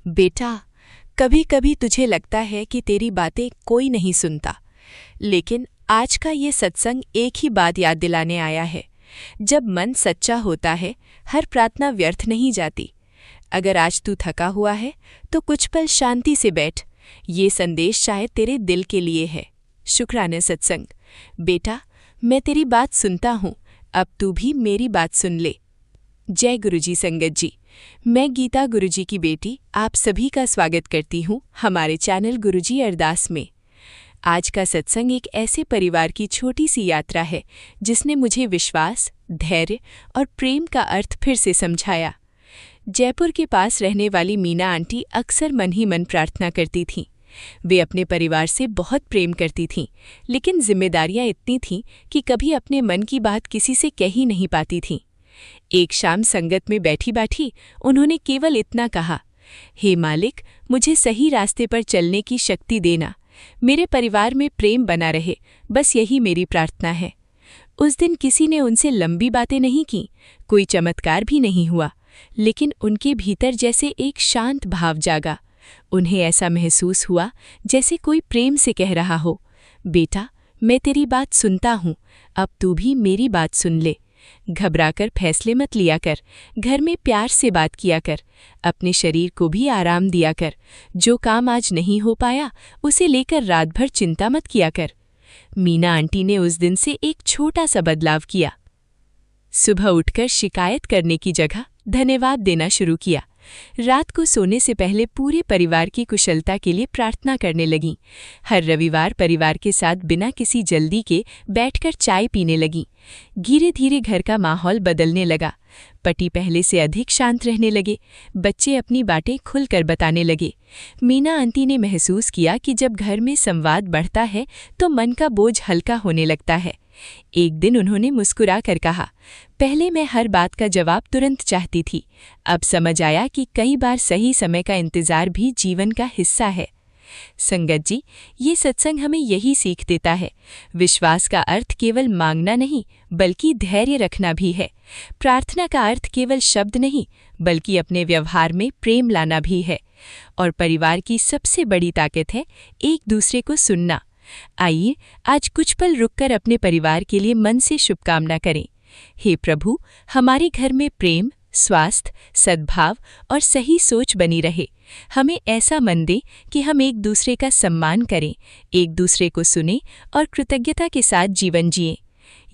बेटा, कभी कभी तुझे लगता है कि तेरी बातें कोई नहीं सुनता, लेकिन आज का ये सत्संग एक ही बात याद दिलाने आया है। जब मन सच्चा होता है, हर प्रार्थना व्यर्थ नहीं जाती। अगर आज तू थका हुआ है, तो कुछ पल शांति से बैठ। ये संदेश शायद तेरे दिल के लिए है। शुक्राने सत्संग। बेटा, मैं तेरी बात सुनता हूँ, अब तू भी मेरी बात सुन ले। जय गुरुजी संगत जी। मैं गीता गुरुजी की बेटी आप सभी का स्वागत करती हूँ हमारे चैनल गुरुजी अरदास में। आज का सत्संग एक ऐसे परिवार की छोटी सी यात्रा है जिसने मुझे विश्वास, धैर्य और प्रेम का अर्थ फिर से समझाया। जयपुर के पास रहने वाली मीना आंटी अक्सर मन ही मन प्रार्थना करती थीं। वे अपने परिवार से बहुत प्रेम करती थीं, लेकिन जिम्मेदारियां इतनी थीं कि कभी अपने मन की बात किसी से कह ही नहीं पाती थीं। एक शाम संगत में बैठी बैठी उन्होंने केवल इतना कहा, हे मालिक, मुझे सही रास्ते पर चलने की शक्ति देना। मेरे परिवार में प्रेम बना रहे, बस यही मेरी प्रार्थना है। उस दिन किसी ने उनसे लंबी बातें नहीं की, कोई चमत्कार भी नहीं हुआ, लेकिन उनके भीतर जैसे एक शांत भाव जागा। उन्हें ऐसा महसूस हुआ जैसे कोई प्रेम से कह रहा हो, बेटा, मैं तेरी बात सुनता हूँ, अब तू भी मेरी बात सुन ले। घबराकर फैसले मत लिया कर, घर में प्यार से बात किया कर, अपने शरीर को भी आराम दिया कर। जो काम आज नहीं हो पाया, उसे लेकर रात भर चिंता मत किया कर। मीना आंटी ने उस दिन से एक छोटा सा बदलाव किया। सुबह उठकर शिकायत करने की जगह धन्यवाद देना शुरू किया। रात को सोने से पहले पूरे परिवार की कुशलता के लिए प्रार्थना करने लगीं। हर रविवार परिवार के साथ बिना किसी जल्दी के बैठकर चाय पीने लगीं। धीरे धीरे घर का माहौल बदलने लगा। पति पहले से अधिक शांत रहने लगे। बच्चे अपनी बातें खुलकर बताने लगे। मीना आंटी ने महसूस किया कि जब घर में संवाद बढ़ता है तो मन का बोझ हल्का होने लगता है। एक दिन उन्होंने मुस्कुरा कर कहा, पहले मैं हर बात का जवाब तुरंत चाहती थी, अब समझ आया कि कई बार सही समय का इंतजार भी जीवन का हिस्सा है। संगत जी, ये सत्संग हमें यही सीख देता है। विश्वास का अर्थ केवल मांगना नहीं, बल्कि धैर्य रखना भी है। प्रार्थना का अर्थ केवल शब्द नहीं, बल्कि अपने व्यवहार में प्रेम लाना भी है। और परिवार की सबसे बड़ी ताकत है एक दूसरे को सुनना। आइए आज कुछ पल रुककर अपने परिवार के लिए मन से शुभकामना करें। हे प्रभु, हमारे घर में प्रेम, स्वास्थ्य, सद्भाव और सही सोच बनी रहे। हमें ऐसा मन दे कि हम एक दूसरे का सम्मान करें, एक दूसरे को सुनें और कृतज्ञता के साथ जीवन जिएं।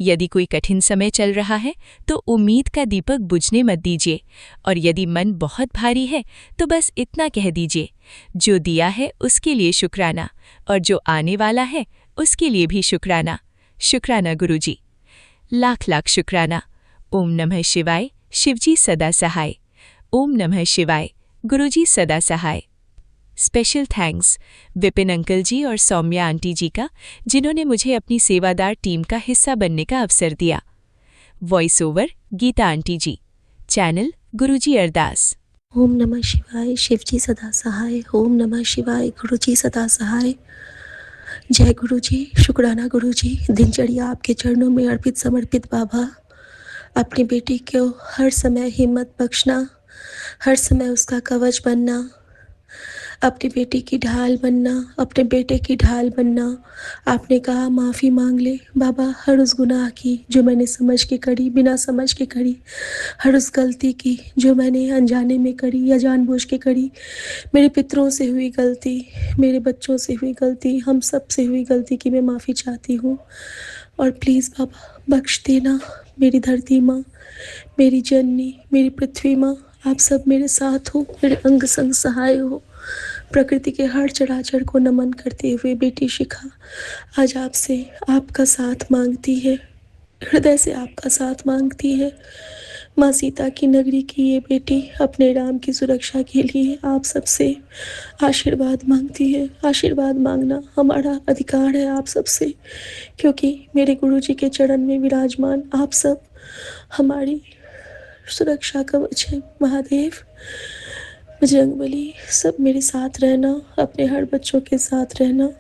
यदि कोई कठिन समय चल रहा है तो उम्मीद का दीपक बुझने मत दीजिए, और यदि मन बहुत भारी है तो बस इतना कह दीजिए, जो दिया है उसके लिए शुक्राना, और जो आने वाला है उसके लिए भी शुक्राना। शुक्राना गुरुजी। लाख लाख शुक्राना। ओम नमः शिवाय। शिवजी सदा सहाय। ओम नमः शिवाय। गुरुजी सदा सहाय। स्पेशल थैंक्स विपिन अंकल जी और सौम्या आंटी जी का, जिन्होंने मुझे अपनी सेवादार टीम का हिस्सा बनने का अवसर दिया। वॉइस ओवर गीता आंटी जी। चैनल गुरुजी अरदास। ओम नमः शिवाय। शिवजी सदा सहाय। ओम नमः शिवाय। गुरुजी सदा सहाय। जय गुरुजी। शुक्राना गुरुजी। दिनचर्या आपके चरणों में अर्पित समर्पित बाबा। अपनी बेटी को हर समय हिम्मत बख्शना, हर समय उसका कवच बनना, अपनी बेटी की ढाल बनना, अपने बेटे की ढाल बनना। आपने कहा माफ़ी मांग ले बाबा हर उस गुनाह की जो मैंने समझ के करी, बिना समझ के करी, हर उस गलती की जो मैंने अनजाने में करी या जानबूझ के करी। मेरे पितरों से हुई गलती, मेरे बच्चों से हुई गलती, हम सब से हुई गलती की मैं माफ़ी चाहती हूँ। और प्लीज़ बाबा बख्श देना। मेरी धरती माँ, मेरी जननी, मेरी पृथ्वी माँ, आप सब मेरे साथ हो, मेरे अंग संग सहाय हो। प्रकृति के हर चराचर को नमन करते हुए बेटी शिखा आज आपसे आपका साथ मांगती है, हृदय से आपका साथ मांगती है। माँ सीता की नगरी की ये बेटी अपने राम की सुरक्षा के लिए आप सबसे आशीर्वाद मांगती है। आशीर्वाद मांगना हमारा अधिकार है आप सबसे, क्योंकि मेरे गुरुजी के चरण में विराजमान आप सब हमारी सुरक्षा कवच है। महादेव, बजरंगबली, सब मेरे साथ रहना, अपने हर बच्चों के साथ रहना,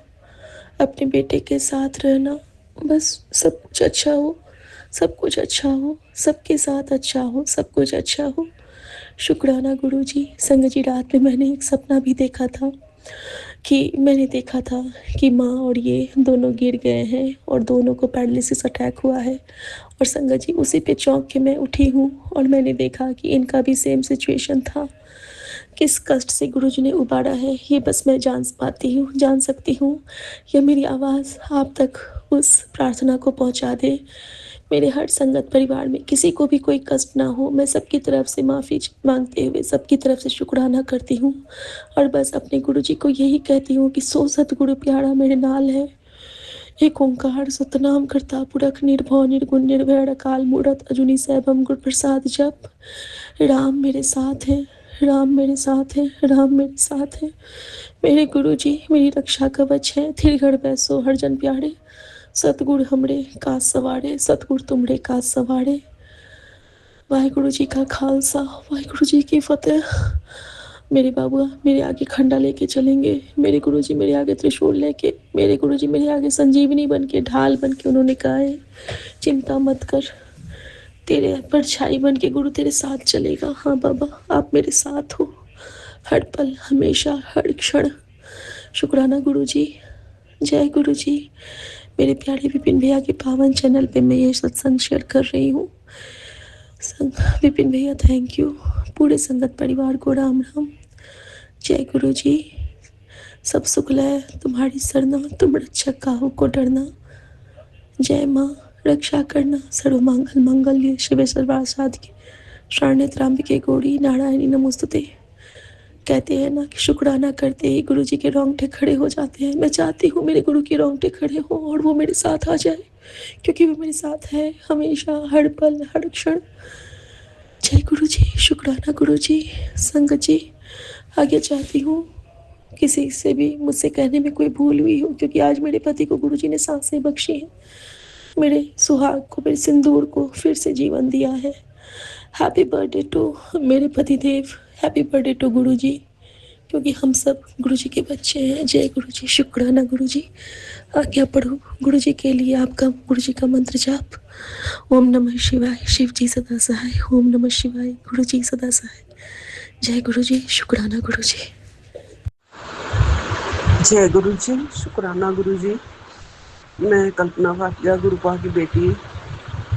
अपने बेटे के साथ रहना। बस सब कुछ अच्छा हो, सब कुछ अच्छा हो, सबके साथ अच्छा हो, सब कुछ अच्छा हो। शुक्राना गुरुजी। संगत जी, रात में मैंने एक सपना भी देखा था कि माँ और ये दोनों गिर गए हैं और दोनों को पैरालिसिस अटैक हुआ है। और संगत जी, उसी पे चौंक के मैं उठी हूँ और मैंने देखा कि इनका भी सेम सिचुएशन था। किस कष्ट से गुरुजी ने उबारा है ये बस मैं जान सकती हूँ। यह मेरी आवाज़ आप तक उस प्रार्थना को पहुँचा दे। मेरे हर संगत परिवार में किसी को भी कोई कष्ट ना हो, मैं सबकी तरफ से माफ़ी मांगते हुए सबकी तरफ से शुक्राना करती हूँ। और बस अपने गुरुजी को यही कहती हूँ कि सो सतगुरु प्यारा मेरे नाल है। एक ओंकार सतनाम करता पुरख निर्भव निर्गुण निर्भय अकाल मूरत अजूनी सैभम गुर प्रसाद जप। राम मेरे साथ है, राम मेरे साथ है, राम मेरे साथ है। मेरे गुरुजी मेरी रक्षा कवच है, थिर घर बैसो हर जन प्यारे। सतगुर हमरे काज सवारे, सतगुर तुमरे काज सवारे। वाहिगुरु जी का खालसा, वाहिगुरु जी की फतेह। मेरे बाबूआ मेरे आगे खंडा लेके चलेंगे, मेरे गुरुजी मेरे आगे त्रिशूल लेके, मेरे गुरुजी मेरे आगे संजीवनी बन के, ढाल बन के उन्होंने कहा है चिंता मत कर, तेरे परछाई बन के गुरु तेरे साथ चलेगा। हाँ बाबा, आप मेरे साथ हो हर पल, हमेशा, हर क्षण। शुक्राना गुरु जी। जय गुरु जी। मेरे प्यारे विपिन भैया के पावन चैनल पे मैं ये सत्संग शेयर कर रही हूँ। विपिन भैया थैंक यू। पूरे संगत परिवार को राम राम। जय गुरु जी। सब सुख लय तुम्हारी सरना, तुम रक्षक काहू को डरना। जय माँ, रक्षा करना, सर्व मंगल मंगल्य शिवे सर्वार्थ साधिके, शरण्य त्र्यंबके गौरी नारायणी नमोस्तुते। कहते हैं ना कि शुक्राना करते ही गुरु जी के रोंगटे खड़े हो जाते हैं। मैं चाहती हूँ मेरे गुरु के रोंगटे खड़े हो और वो मेरे साथ आ जाए, क्योंकि वो मेरे साथ है हमेशा, हर पल, हर क्षण। जय गुरु जी। शुक्राना गुरु जी। संगत जी, आगे चाहती हूँ किसी से भी मुझसे कहने में कोई भूल हुई हो, क्योंकि आज मेरे पति को गुरु जी ने सांसें बख्शी हैं, मेरे सुहाग को, मेरे सिंदूर को फिर से जीवन दिया है। हैप्पी बर्थडे टू मेरे पति देव, हैप्पी बर्थडे टू गुरु जी, क्योंकि हम सब गुरु जी के बच्चे हैं। जय गुरु जी। शुक्राना गुरु जी। आज्ञा पढ़ो गुरु जी के लिए, आपका गुरु जी का मंत्र जाप। ओम नमः शिवाय, शिव जी सदा सहाय। ओम नमः शिवाय, गुरु जी सदा सहाय। जय गुरु जी। शुक्राना गुरु जी। जय गुरु जी। शुक्राना गुरु जी। मैं कल्पना भाटिया, गुरुपा की बेटी,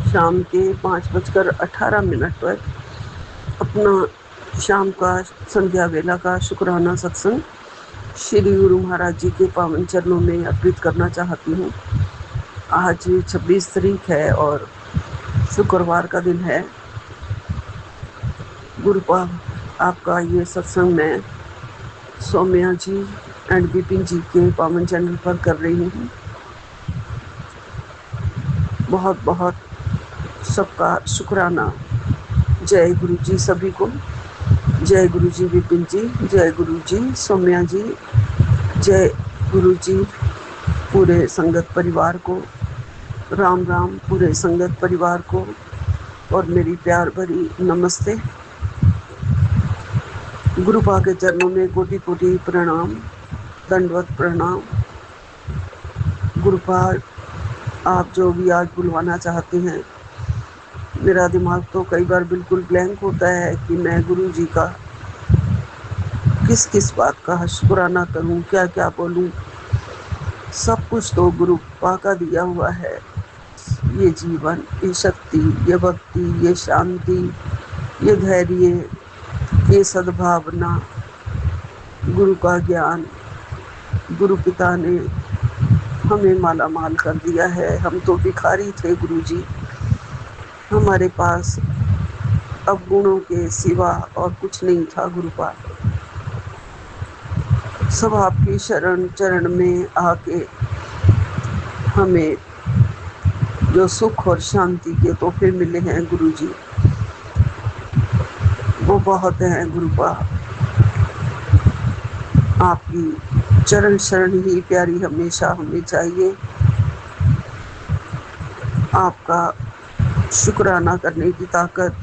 शाम के 5:18 पर अपना शाम का संध्या वेला का शुक्राना सत्संग श्री गुरु महाराज जी के पावन चरणों में अर्पित करना चाहती हूँ। आज 26 तारीख है और शुक्रवार का दिन है। गुरुपा आपका ये सत्संग मैं सौम्या जी एंड विपिन जी के पावन चैनल पर कर रही हूँ। बहुत बहुत सबका शुक्राना। जय गुरु जी सभी को। जय गुरु जी विपिन जी, जय गुरु जी सौम्या जी, जय गुरु जी पूरे संगत परिवार को। राम राम पूरे संगत परिवार को और मेरी प्यार भरी नमस्ते। गुरुपा के चरणों में कोटि कोटि प्रणाम, दंडवत प्रणाम। गुरुपा आप जो भी आज बुलवाना चाहते हैं, मेरा दिमाग तो कई बार बिल्कुल ब्लैंक होता है कि मैं गुरु जी का किस किस बात का शुक्राना करूं, क्या क्या बोलूं। सब कुछ तो गुरुपा का दिया हुआ है। ये जीवन, ये शक्ति, ये भक्ति, ये शांति, ये धैर्य, ये सद्भावना, गुरु का ज्ञान, गुरु पिता ने हमें माला माल कर दिया है। हम तो भिखारी थे गुरु जी, हमारे पास अब गुणों के सिवा और कुछ नहीं था। गुरुपा सब आपकी शरण चरण में आके हमें जो सुख और शांति के तोहफे मिले हैं गुरु जी, वो बहुत हैं। गुरुपा आपकी चरण शरण ही प्यारी हमेशा हमें चाहिए। आपका शुक्राना करने की ताकत,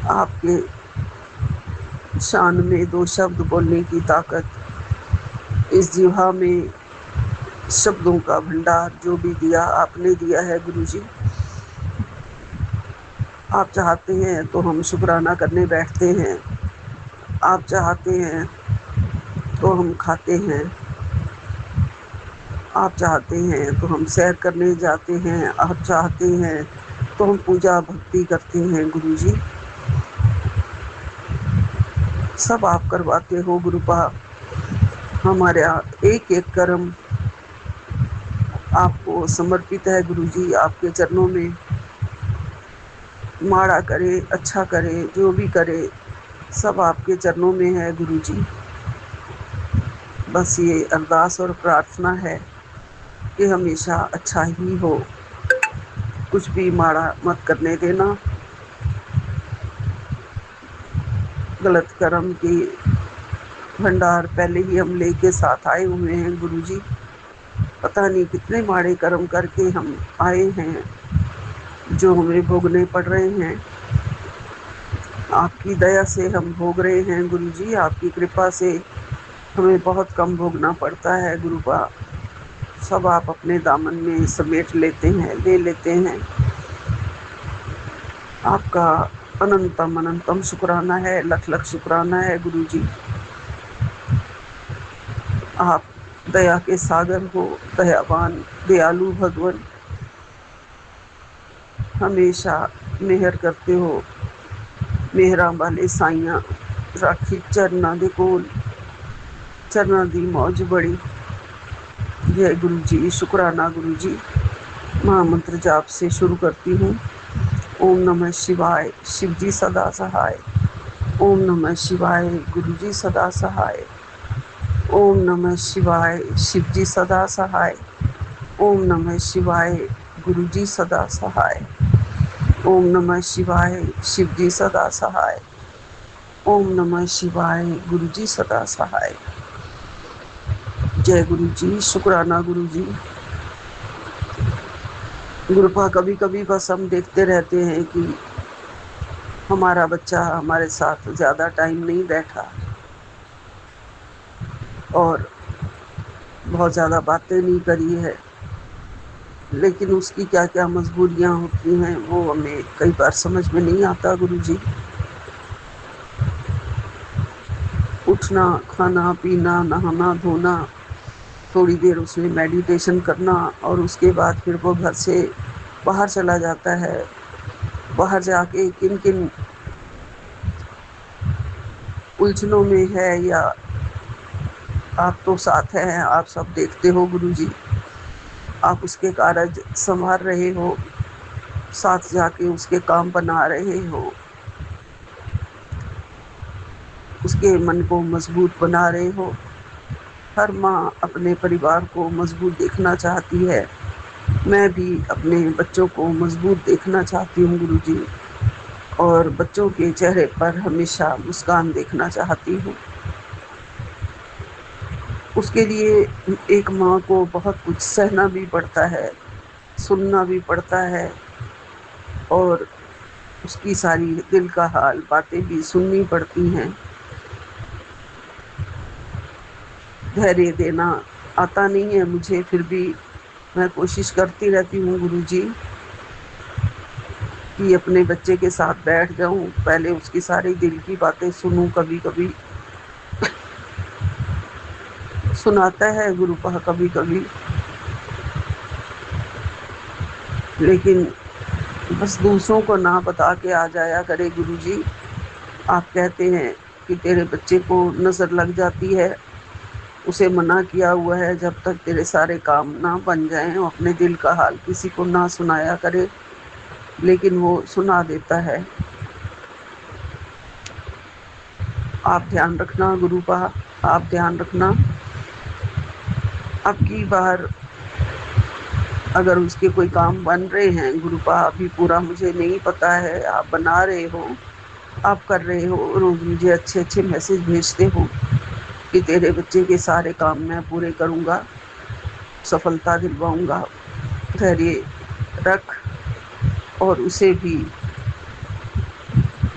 आपके शान में 2 शब्द बोलने की ताकत, इस जिह्वा में शब्दों का भंडार जो भी दिया आपने दिया है गुरु जी। आप चाहते हैं तो हम शुक्राना करने बैठते हैं, आप चाहते हैं तो हम खाते हैं, आप चाहते हैं तो हम सैर करने जाते हैं, आप चाहते हैं तो हम पूजा भक्ति करते हैं। गुरुजी, सब आप करवाते हो गुरुपा। हमारा एक एक कर्म आपको समर्पित है गुरुजी, आपके चरणों में। माड़ा करे, अच्छा करे, जो भी करे, सब आपके चरणों में है गुरुजी। बस ये अरदास और प्रार्थना है कि हमेशा अच्छा ही हो, कुछ भी माड़ा मत करने देना। गलत कर्म की भंडार पहले ही हम लेके साथ आए हुए हैं गुरुजी। पता नहीं कितने माड़े कर्म करके हम आए हैं, जो हमें भोगने पड़ रहे हैं। आपकी दया से हम भोग रहे हैं गुरुजी, आपकी कृपा से हमें बहुत कम भोगना पड़ता है गुरुपा। सब आप अपने दामन में समेट लेते हैं, ले लेते हैं। आपका अनंतम अनंतम शुक्राना है, लख लख शुक्राना है गुरुजी। आप दया के सागर हो, दयावान दयालु भगवान, हमेशा मेहर करते हो। मेहरा वाले साइयां राखी चरना दे कोल, चरना दी मौज बड़ी। जय गुरु जी, शुक्राना गुरु जी। महामंत्र जाप से शुरू करती हूँ। ओम नमः शिवाय, शिव जी सदा सहाय। ओम नमः शिवाय, गुरु जी सदा सहाय। ओम नमः शिवाय, शिव जी सदा सहाय। ओम नमः शिवाय, गुरु जी सदा सहाय। ओम नमः शिवाय, शिव जी सदा सहाय। ओम नमः शिवाय, गुरु जी सदा सहाय। जय गुरु जी, शुक्राना गुरु जी। गुरुपा, कभी कभी बस हम देखते रहते हैं कि हमारा बच्चा हमारे साथ ज़्यादा टाइम नहीं बैठा और बहुत ज़्यादा बातें नहीं करी है, लेकिन उसकी क्या क्या मजबूरियां होती हैं वो हमें कई बार समझ में नहीं आता गुरुजी। उठना, खाना पीना, नहाना धोना, थोड़ी देर उसमें मेडिटेशन करना और उसके बाद फिर वो घर से बाहर चला जाता है। बाहर जाके किन किन उलझनों में है, या आप तो साथ हैं, आप सब देखते हो गुरुजी। आप उसके कार्य संभाल रहे हो, साथ जाके उसके काम बना रहे हो, उसके मन को मजबूत बना रहे हो। हर माँ अपने परिवार को मजबूत देखना चाहती है। मैं भी अपने बच्चों को मजबूत देखना चाहती हूँ गुरुजी, और बच्चों के चेहरे पर हमेशा मुस्कान देखना चाहती हूँ। उसके लिए एक माँ को बहुत कुछ सहना भी पड़ता है, सुनना भी पड़ता है, और उसकी सारी दिल का हाल बातें भी सुननी पड़ती हैं। धैर्य देना आता नहीं है मुझे, फिर भी मैं कोशिश करती रहती हूँ गुरुजी कि अपने बच्चे के साथ बैठ जाऊं, पहले उसकी सारी दिल की बातें सुनूं। कभी कभी सुनाता है गुरुपा, कभी कभी, लेकिन बस दूसरों को ना बता के आ जाया करे गुरुजी। आप कहते हैं कि तेरे बच्चे को नजर लग जाती है, उसे मना किया हुआ है जब तक तेरे सारे काम ना बन जाएं और अपने दिल का हाल किसी को ना सुनाया करे, लेकिन वो सुना देता है। आप ध्यान रखना गुरुपा, आप ध्यान रखना। अब की बार अगर उसके कोई काम बन रहे हैं गुरुपा, अभी पूरा मुझे नहीं पता है, आप बना रहे हो, आप कर रहे हो, रोज मुझे अच्छे अच्छे मैसेज भेजते हो कि तेरे बच्चे के सारे काम मैं पूरे करूँगा, सफलता दिलवाऊँगा। धैर्य रख, और उसे भी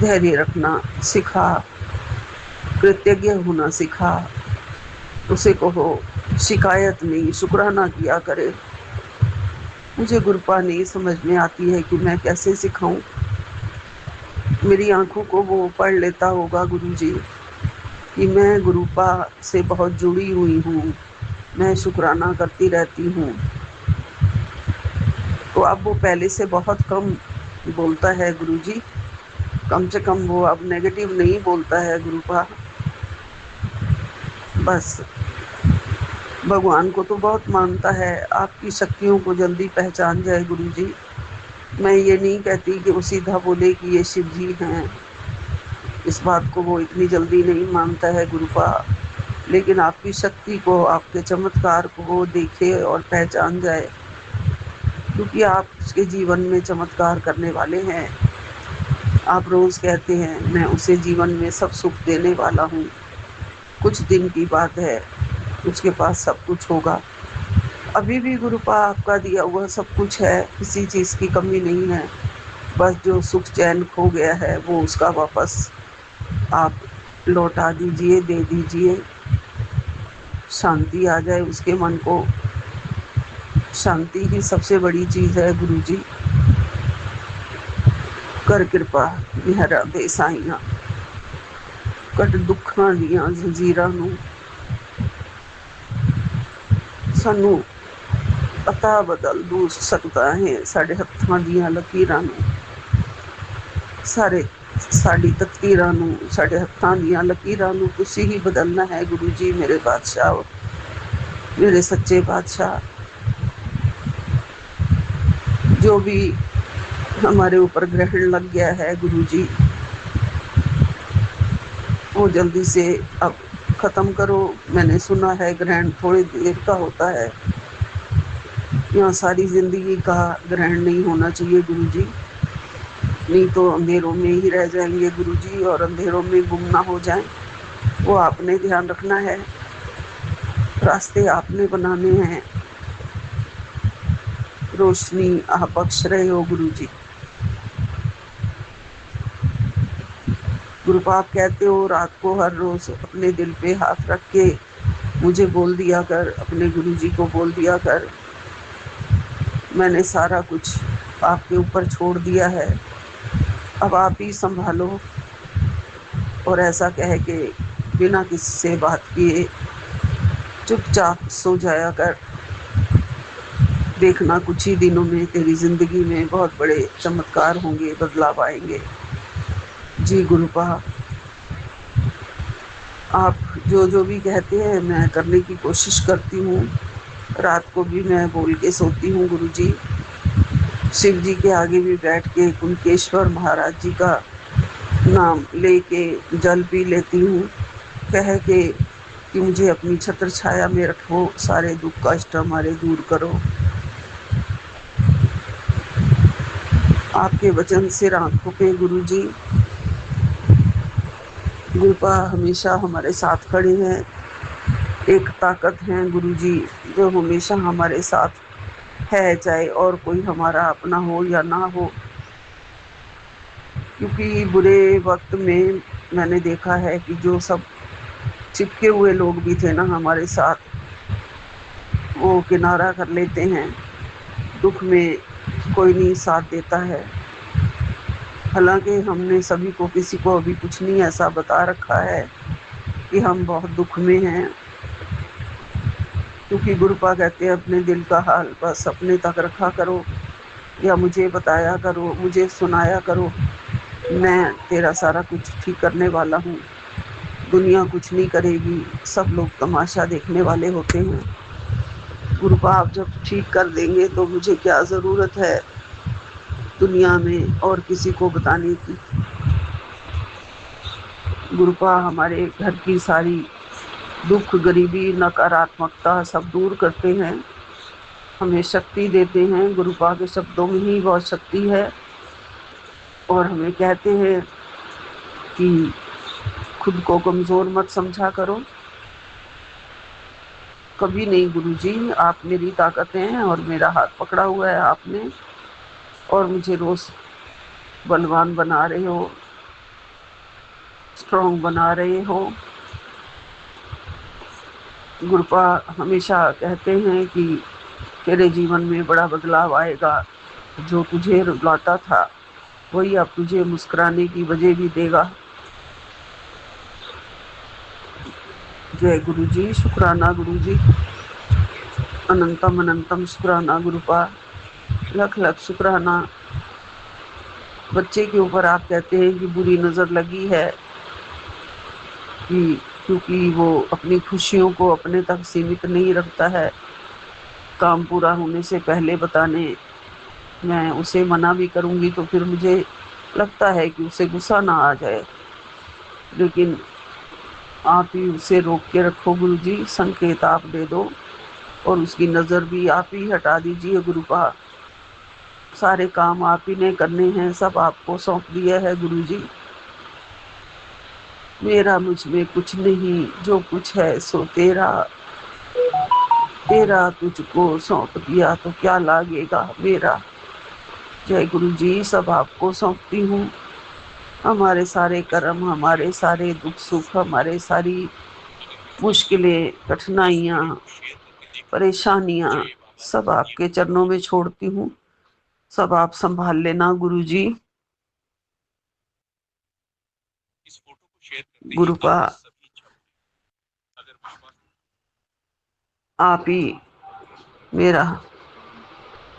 धैर्य रखना सिखा, कृतज्ञ होना सिखा। उसे कहो शिकायत नहीं, शुक्राना किया करे। मुझे गुरुपा नहीं समझ में आती है कि मैं कैसे सिखाऊं। मेरी आंखों को वो पढ़ लेता होगा गुरुजी कि मैं गुरुपा से बहुत जुड़ी हुई हूँ, मैं शुक्राना करती रहती हूँ। तो अब वो पहले से बहुत कम बोलता है गुरुजी, कम से कम वो अब नेगेटिव नहीं बोलता है गुरुपा। बस भगवान को तो बहुत मानता है, आपकी शक्तियों को जल्दी पहचान जाए गुरुजी। मैं ये नहीं कहती कि वो सीधा बोले कि ये शिव जी हैं, इस बात को वो इतनी जल्दी नहीं मानता है गुरुपा, लेकिन आपकी शक्ति को, आपके चमत्कार को वो देखे और पहचान जाए, क्योंकि आप उसके जीवन में चमत्कार करने वाले हैं। आप रोज कहते हैं मैं उसे जीवन में सब सुख देने वाला हूँ, कुछ दिन की बात है, उसके पास सब कुछ होगा। अभी भी गुरुपा आपका दिया हुआ सब कुछ है, किसी चीज़ की कमी नहीं है। बस जो सुख चैन खो गया है वो उसका वापस आप लौटा दीजिए, दे दीजिए, शांति आ जाए उसके मन को। शांति ही सबसे बड़ी चीज़ है गुरुजी। कर किरपा मेहरा दे साईं, कट दुखां दियां जंजीरां नूं सानू पता बदल दू सकता है साढ़े हत्थां दियां लकीरां नूं। साड़ी तकदीरां नूं, साढ़े हत्थां दियां लकीरां नूं तुसी ही बदलना है गुरु जी। मेरे बादशाह, मेरे सच्चे बादशाह, जो भी हमारे ऊपर ग्रहण लग गया है गुरु जी, वो जल्दी से अब खत्म करो। मैंने सुना है ग्रहण थोड़ी देर का होता है, यहाँ सारी जिंदगी का ग्रहण नहीं होना चाहिए गुरु जी, नहीं तो अंधेरों में ही रह जाएंगे गुरु जी, और अंधेरों में गुम ना हो जाएं, वो आपने ध्यान रखना है। रास्ते आपने बनाने हैं, रोशनी आप बख्श रहे हो गुरु जी। गुरु आप कहते हो रात को हर रोज अपने दिल पे हाथ रख के मुझे बोल दिया कर, अपने गुरु जी को बोल दिया कर, मैंने सारा कुछ आपके ऊपर छोड़ दिया है, अब आप ही संभालो। और ऐसा कह के बिना किसी से बात किए चुपचाप सो जाया कर। देखना कुछ ही दिनों में तेरी जिंदगी में बहुत बड़े चमत्कार होंगे, बदलाव आएंगे। जी गुरुपा, आप जो जो भी कहते हैं मैं करने की कोशिश करती हूँ। रात को भी मैं बोल के सोती हूँ गुरु जी। शिव जी के आगे भी बैठ के कुंकेश्वर महाराज जी का नाम लेके जल पी लेती हूँ, कह के कि मुझे अपनी छत्र छाया में रखो, सारे दुख कष्ट हमारे दूर करो। आपके वचन सिर आंखों पे गुरु जी। गुरुपा हमेशा हमारे साथ खड़े हैं, एक ताकत है गुरु जी जो हमेशा हमारे साथ है, चाहे और कोई हमारा अपना हो या ना हो। क्योंकि बुरे वक्त में मैंने देखा है कि जो सब चिपके हुए लोग भी थे ना हमारे साथ, वो किनारा कर लेते हैं। दुख में कोई नहीं साथ देता है। हालांकि हमने सभी को, किसी को अभी कुछ नहीं ऐसा बता रखा है कि हम बहुत दुख में हैं, क्योंकि गुरुपा कहते हैं अपने दिल का हाल बस अपने तक रखा करो, या मुझे बताया करो, मुझे सुनाया करो, मैं तेरा सारा कुछ ठीक करने वाला हूँ। दुनिया कुछ नहीं करेगी, सब लोग तमाशा देखने वाले होते हैं। गुरुपा आप जब ठीक कर देंगे तो मुझे क्या ज़रूरत है दुनिया में और किसी को बताने की। गुरुपा हमारे घर की सारी दुख, गरीबी, नकारात्मकता सब दूर करते हैं, हमें शक्ति देते हैं। गुरुपा के शब्दों में ही बहुत शक्ति है, और हमें कहते हैं कि खुद को कमज़ोर मत समझा करो। कभी नहीं गुरुजी, आप मेरी ताकत हैं और मेरा हाथ पकड़ा हुआ है आपने, और मुझे रोज बलवान बना रहे हो, स्ट्रॉन्ग बना रहे हो। गुरुपा हमेशा कहते हैं कि तेरे जीवन में बड़ा बदलाव आएगा, जो तुझे रुलाता था वही अब तुझे मुस्कुराने की वजह भी देगा। जय गुरु जी, शुक्राना गुरु जी, अनंतम अनंतम शुक्राना गुरुपा, लख लख शुक्राना। बच्चे के ऊपर आप कहते हैं कि बुरी नज़र लगी है कि क्योंकि वो अपनी खुशियों को अपने तक सीमित नहीं रखता है, काम पूरा होने से पहले बताने। मैं उसे मना भी करूँगी तो फिर मुझे लगता है कि उसे गुस्सा ना आ जाए, लेकिन आप ही उसे रोक के रखो गुरु जी, संकेत आप दे दो और उसकी नज़र भी आप ही हटा दीजिए गुरुपा। सारे काम आप ही ने करने हैं, सब आपको सौंप दिया है गुरु जी। मेरा मुझ में कुछ नहीं, जो कुछ है सो तेरा, तेरा तुझको सौंप दिया तो क्या लागेगा मेरा। जय गुरु जी, सब आपको सौंपती हूँ। हमारे सारे कर्म, हमारे सारे दुख सुख, हमारे सारी मुश्किलें, कठिनाइयाँ, परेशानियाँ सब आपके चरणों में छोड़ती हूँ। सब आप संभाल लेना गुरु जी। गुरुपा, आप ही मेरा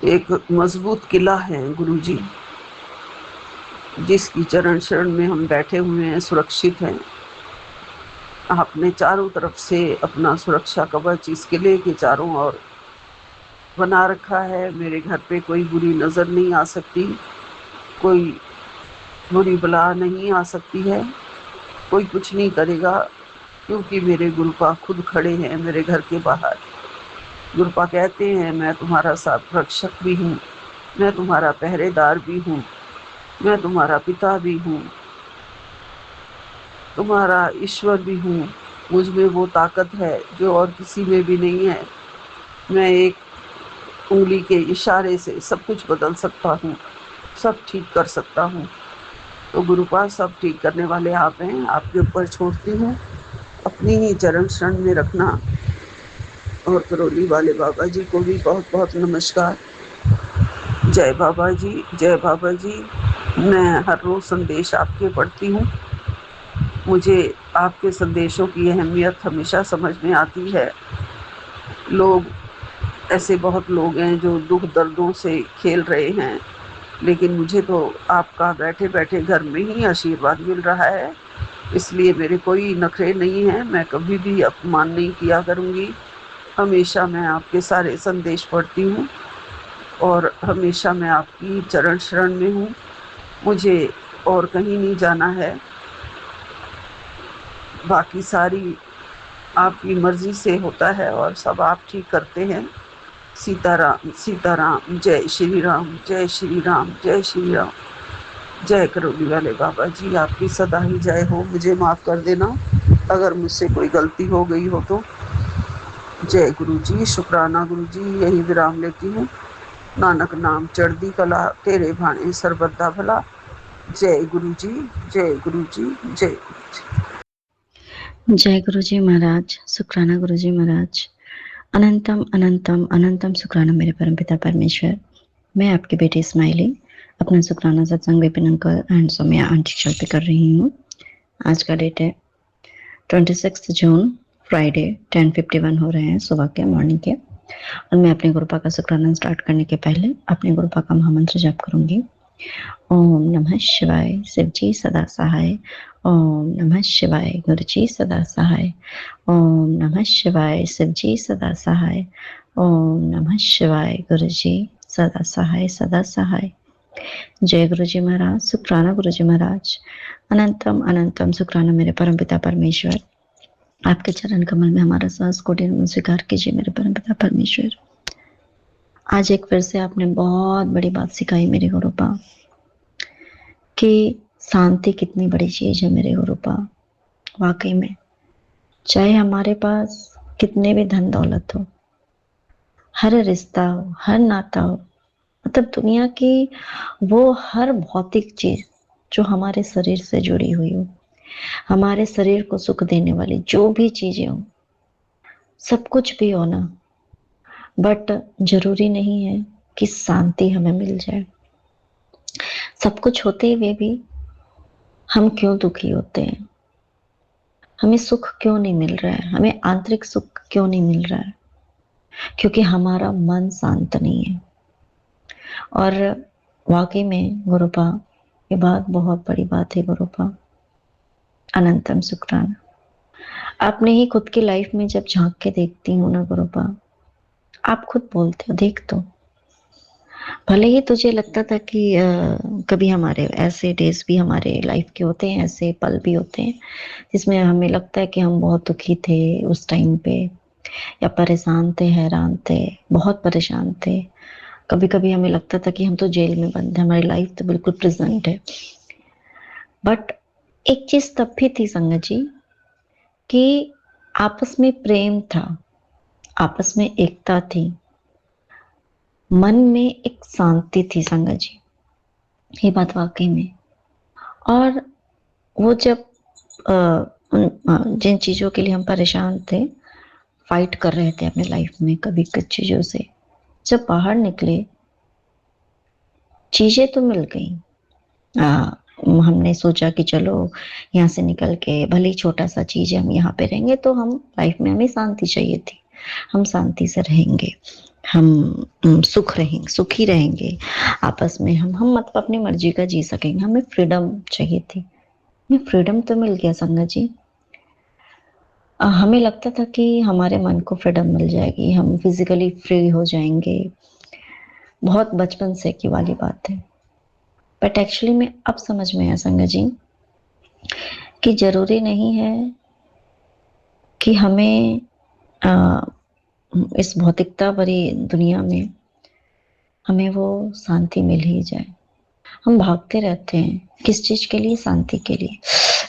एक मजबूत किला है गुरु जी, जिसकी चरण शरण में हम बैठे हुए हैं, सुरक्षित हैं। आपने चारों तरफ से अपना सुरक्षा कवच इस किले के चारों ओर बना रखा है। मेरे घर पे कोई बुरी नज़र नहीं आ सकती, कोई बुरी बला नहीं आ सकती है, कोई कुछ नहीं करेगा, क्योंकि मेरे गुरुपा खुद खड़े हैं मेरे घर के बाहर। गुरुपा कहते हैं मैं तुम्हारा साथ रक्षक भी हूँ, मैं तुम्हारा पहरेदार भी हूँ, मैं तुम्हारा पिता भी हूँ, तुम्हारा ईश्वर भी हूँ। मुझ में वो ताकत है जो और किसी में भी नहीं है। मैं एक उंगली के इशारे से सब कुछ बदल सकता हूँ, सब ठीक कर सकता हूँ। तो गुरुपा, सब ठीक करने वाले आप हैं, आपके ऊपर छोड़ती हूँ, अपनी ही चरण शरण में रखना। और करौली वाले बाबा जी को भी बहुत बहुत नमस्कार। जय बाबा जी, जय बाबा जी। मैं हर रोज संदेश आपके पढ़ती हूँ, मुझे आपके संदेशों की अहमियत हमेशा समझ में आती है। लोग, ऐसे बहुत लोग हैं जो दुख दर्दों से खेल रहे हैं, लेकिन मुझे तो आपका बैठे बैठे घर में ही आशीर्वाद मिल रहा है। इसलिए मेरे कोई नखरे नहीं हैं, मैं कभी भी अपमान नहीं किया करूँगी। हमेशा मैं आपके सारे संदेश पढ़ती हूँ और हमेशा मैं आपकी चरण शरण में हूँ। मुझे और कहीं नहीं जाना है, बाकी सारी आपकी मर्जी से होता है और सब आप ठीक करते हैं। सीताराम सीताराम, जय श्री राम, जय श्री राम, जय श्री राम। जय करौली वाले बाबा जी, आपकी सदा ही जय हो। मुझे माफ़ कर देना अगर मुझसे कोई गलती हो गई हो तो। जय गुरु जी, शुक्राना गुरु जी। यही विराम लेती हूँ। नानक नाम चढ़दी कला, तेरे भाने सर्वदा भला। जय गुरु जी, जय गुरु जी, जय गुरु जी। जय गुरु जी महाराज, शुक्राना गुरु जी महाराज। अनंतम अनंतम अनंतम शुक्राना मेरे परमपिता परमेश्वर। मैं आपकी बेटी स्माइली अपना शुक्राना सत्संग Vipin uncle and Somya aunty चल पे कर रही हूँ। आज का डेट है 26 जून, फ्राइडे 10:51 हो रहे हैं सुबह के, मॉर्निंग के। और मैं अपने गुरुपा का शुक्राना स्टार्ट करने के पहले अपने गुरुपा का महामंत्र जप करूंगी। ओम नमः शिवाय, शिवजी सदा सहाय। ओम नमः शिवाय, गुरुजी सदा सहाय। ओम नमः शिवाय, शिवजी सदा सहाय। ओम नमः शिवाय, गुरुजी सदा सहाय, सदा सहाय। जय गुरुजी महाराज, शुक्राना गुरुजी महाराज। अनंतम अनंतम शुक्राना मेरे परमपिता परमेश्वर। आपके चरण कमल में हमारा सांस कोटि नमन स्वीकार कीजिए मेरे परमपिता परमेश्वर। आज एक फिर से आपने बहुत बड़ी बात सिखाई मेरे गुरुपा, कि शांति कितनी बड़ी चीज है मेरे गुरुपा। वाकई में, चाहे हमारे पास कितने भी धन दौलत हो, हर रिश्ता हो, हर नाता हो, मतलब दुनिया की वो हर भौतिक चीज जो हमारे शरीर से जुड़ी हुई हो, हमारे शरीर को सुख देने वाली जो भी चीजें हो, सब कुछ भी हो ना, बट जरूरी नहीं है कि शांति हमें मिल जाए। सब कुछ होते हुए भी हम क्यों दुखी होते हैं, हमें सुख क्यों नहीं मिल रहा है, हमें आंतरिक सुख क्यों नहीं मिल रहा है? क्योंकि हमारा मन शांत नहीं है। और वाकई में गुरुपा, ये बात बहुत बड़ी बात है गुरुपा। अनंतम शुक्राना। आपने ही खुद की लाइफ में जब झांक के देखती हूँ ना गुरुपा, आप खुद बोलते हो देख तो, भले ही तुझे लगता था कि कभी हमारे ऐसे डेज भी हमारे लाइफ के होते हैं, ऐसे पल भी होते हैं जिसमें हमें लगता है कि हम बहुत दुखी थे उस टाइम पे, या परेशान थे, हैरान थे, बहुत परेशान थे। कभी कभी हमें लगता था कि हम तो जेल में बंद हैं, हमारी लाइफ तो बिल्कुल प्रेजेंट है। बट एक चीज तब भी थी संगत जी, कि आपस में प्रेम था, आपस में एकता थी, मन में एक शांति थी संगत जी, ये बात वाकई में। और वो जब जिन चीज़ों के लिए हम परेशान थे, फाइट कर रहे थे अपने लाइफ में कभी कुछ चीज़ों से, जब बाहर निकले चीज़ें तो मिल गई। हमने सोचा कि चलो यहाँ से निकल के, भले ही छोटा सा चीज़ है, हम यहाँ पे रहेंगे तो हम लाइफ में, हमें शांति चाहिए थी, हम शांति से रहेंगे, हम सुखी रहेंगे आपस में, हम मतलब अपनी मर्जी का जी सकेंगे, हमें फ्रीडम चाहिए थी। हमें फ्रीडम तो मिल गया संगत जी। हमें लगता था कि हमारे मन को फ्रीडम मिल जाएगी, हम फिजिकली फ्री हो जाएंगे, बहुत बचपन से की वाली बात है। बट एक्चुअली में अब समझ में आया संगत जी कि जरूरी नहीं है कि हमें इस भौतिकता भरी दुनिया में हमें वो शांति मिल ही जाए। हम भागते रहते हैं किस चीज के लिए? शांति के लिए।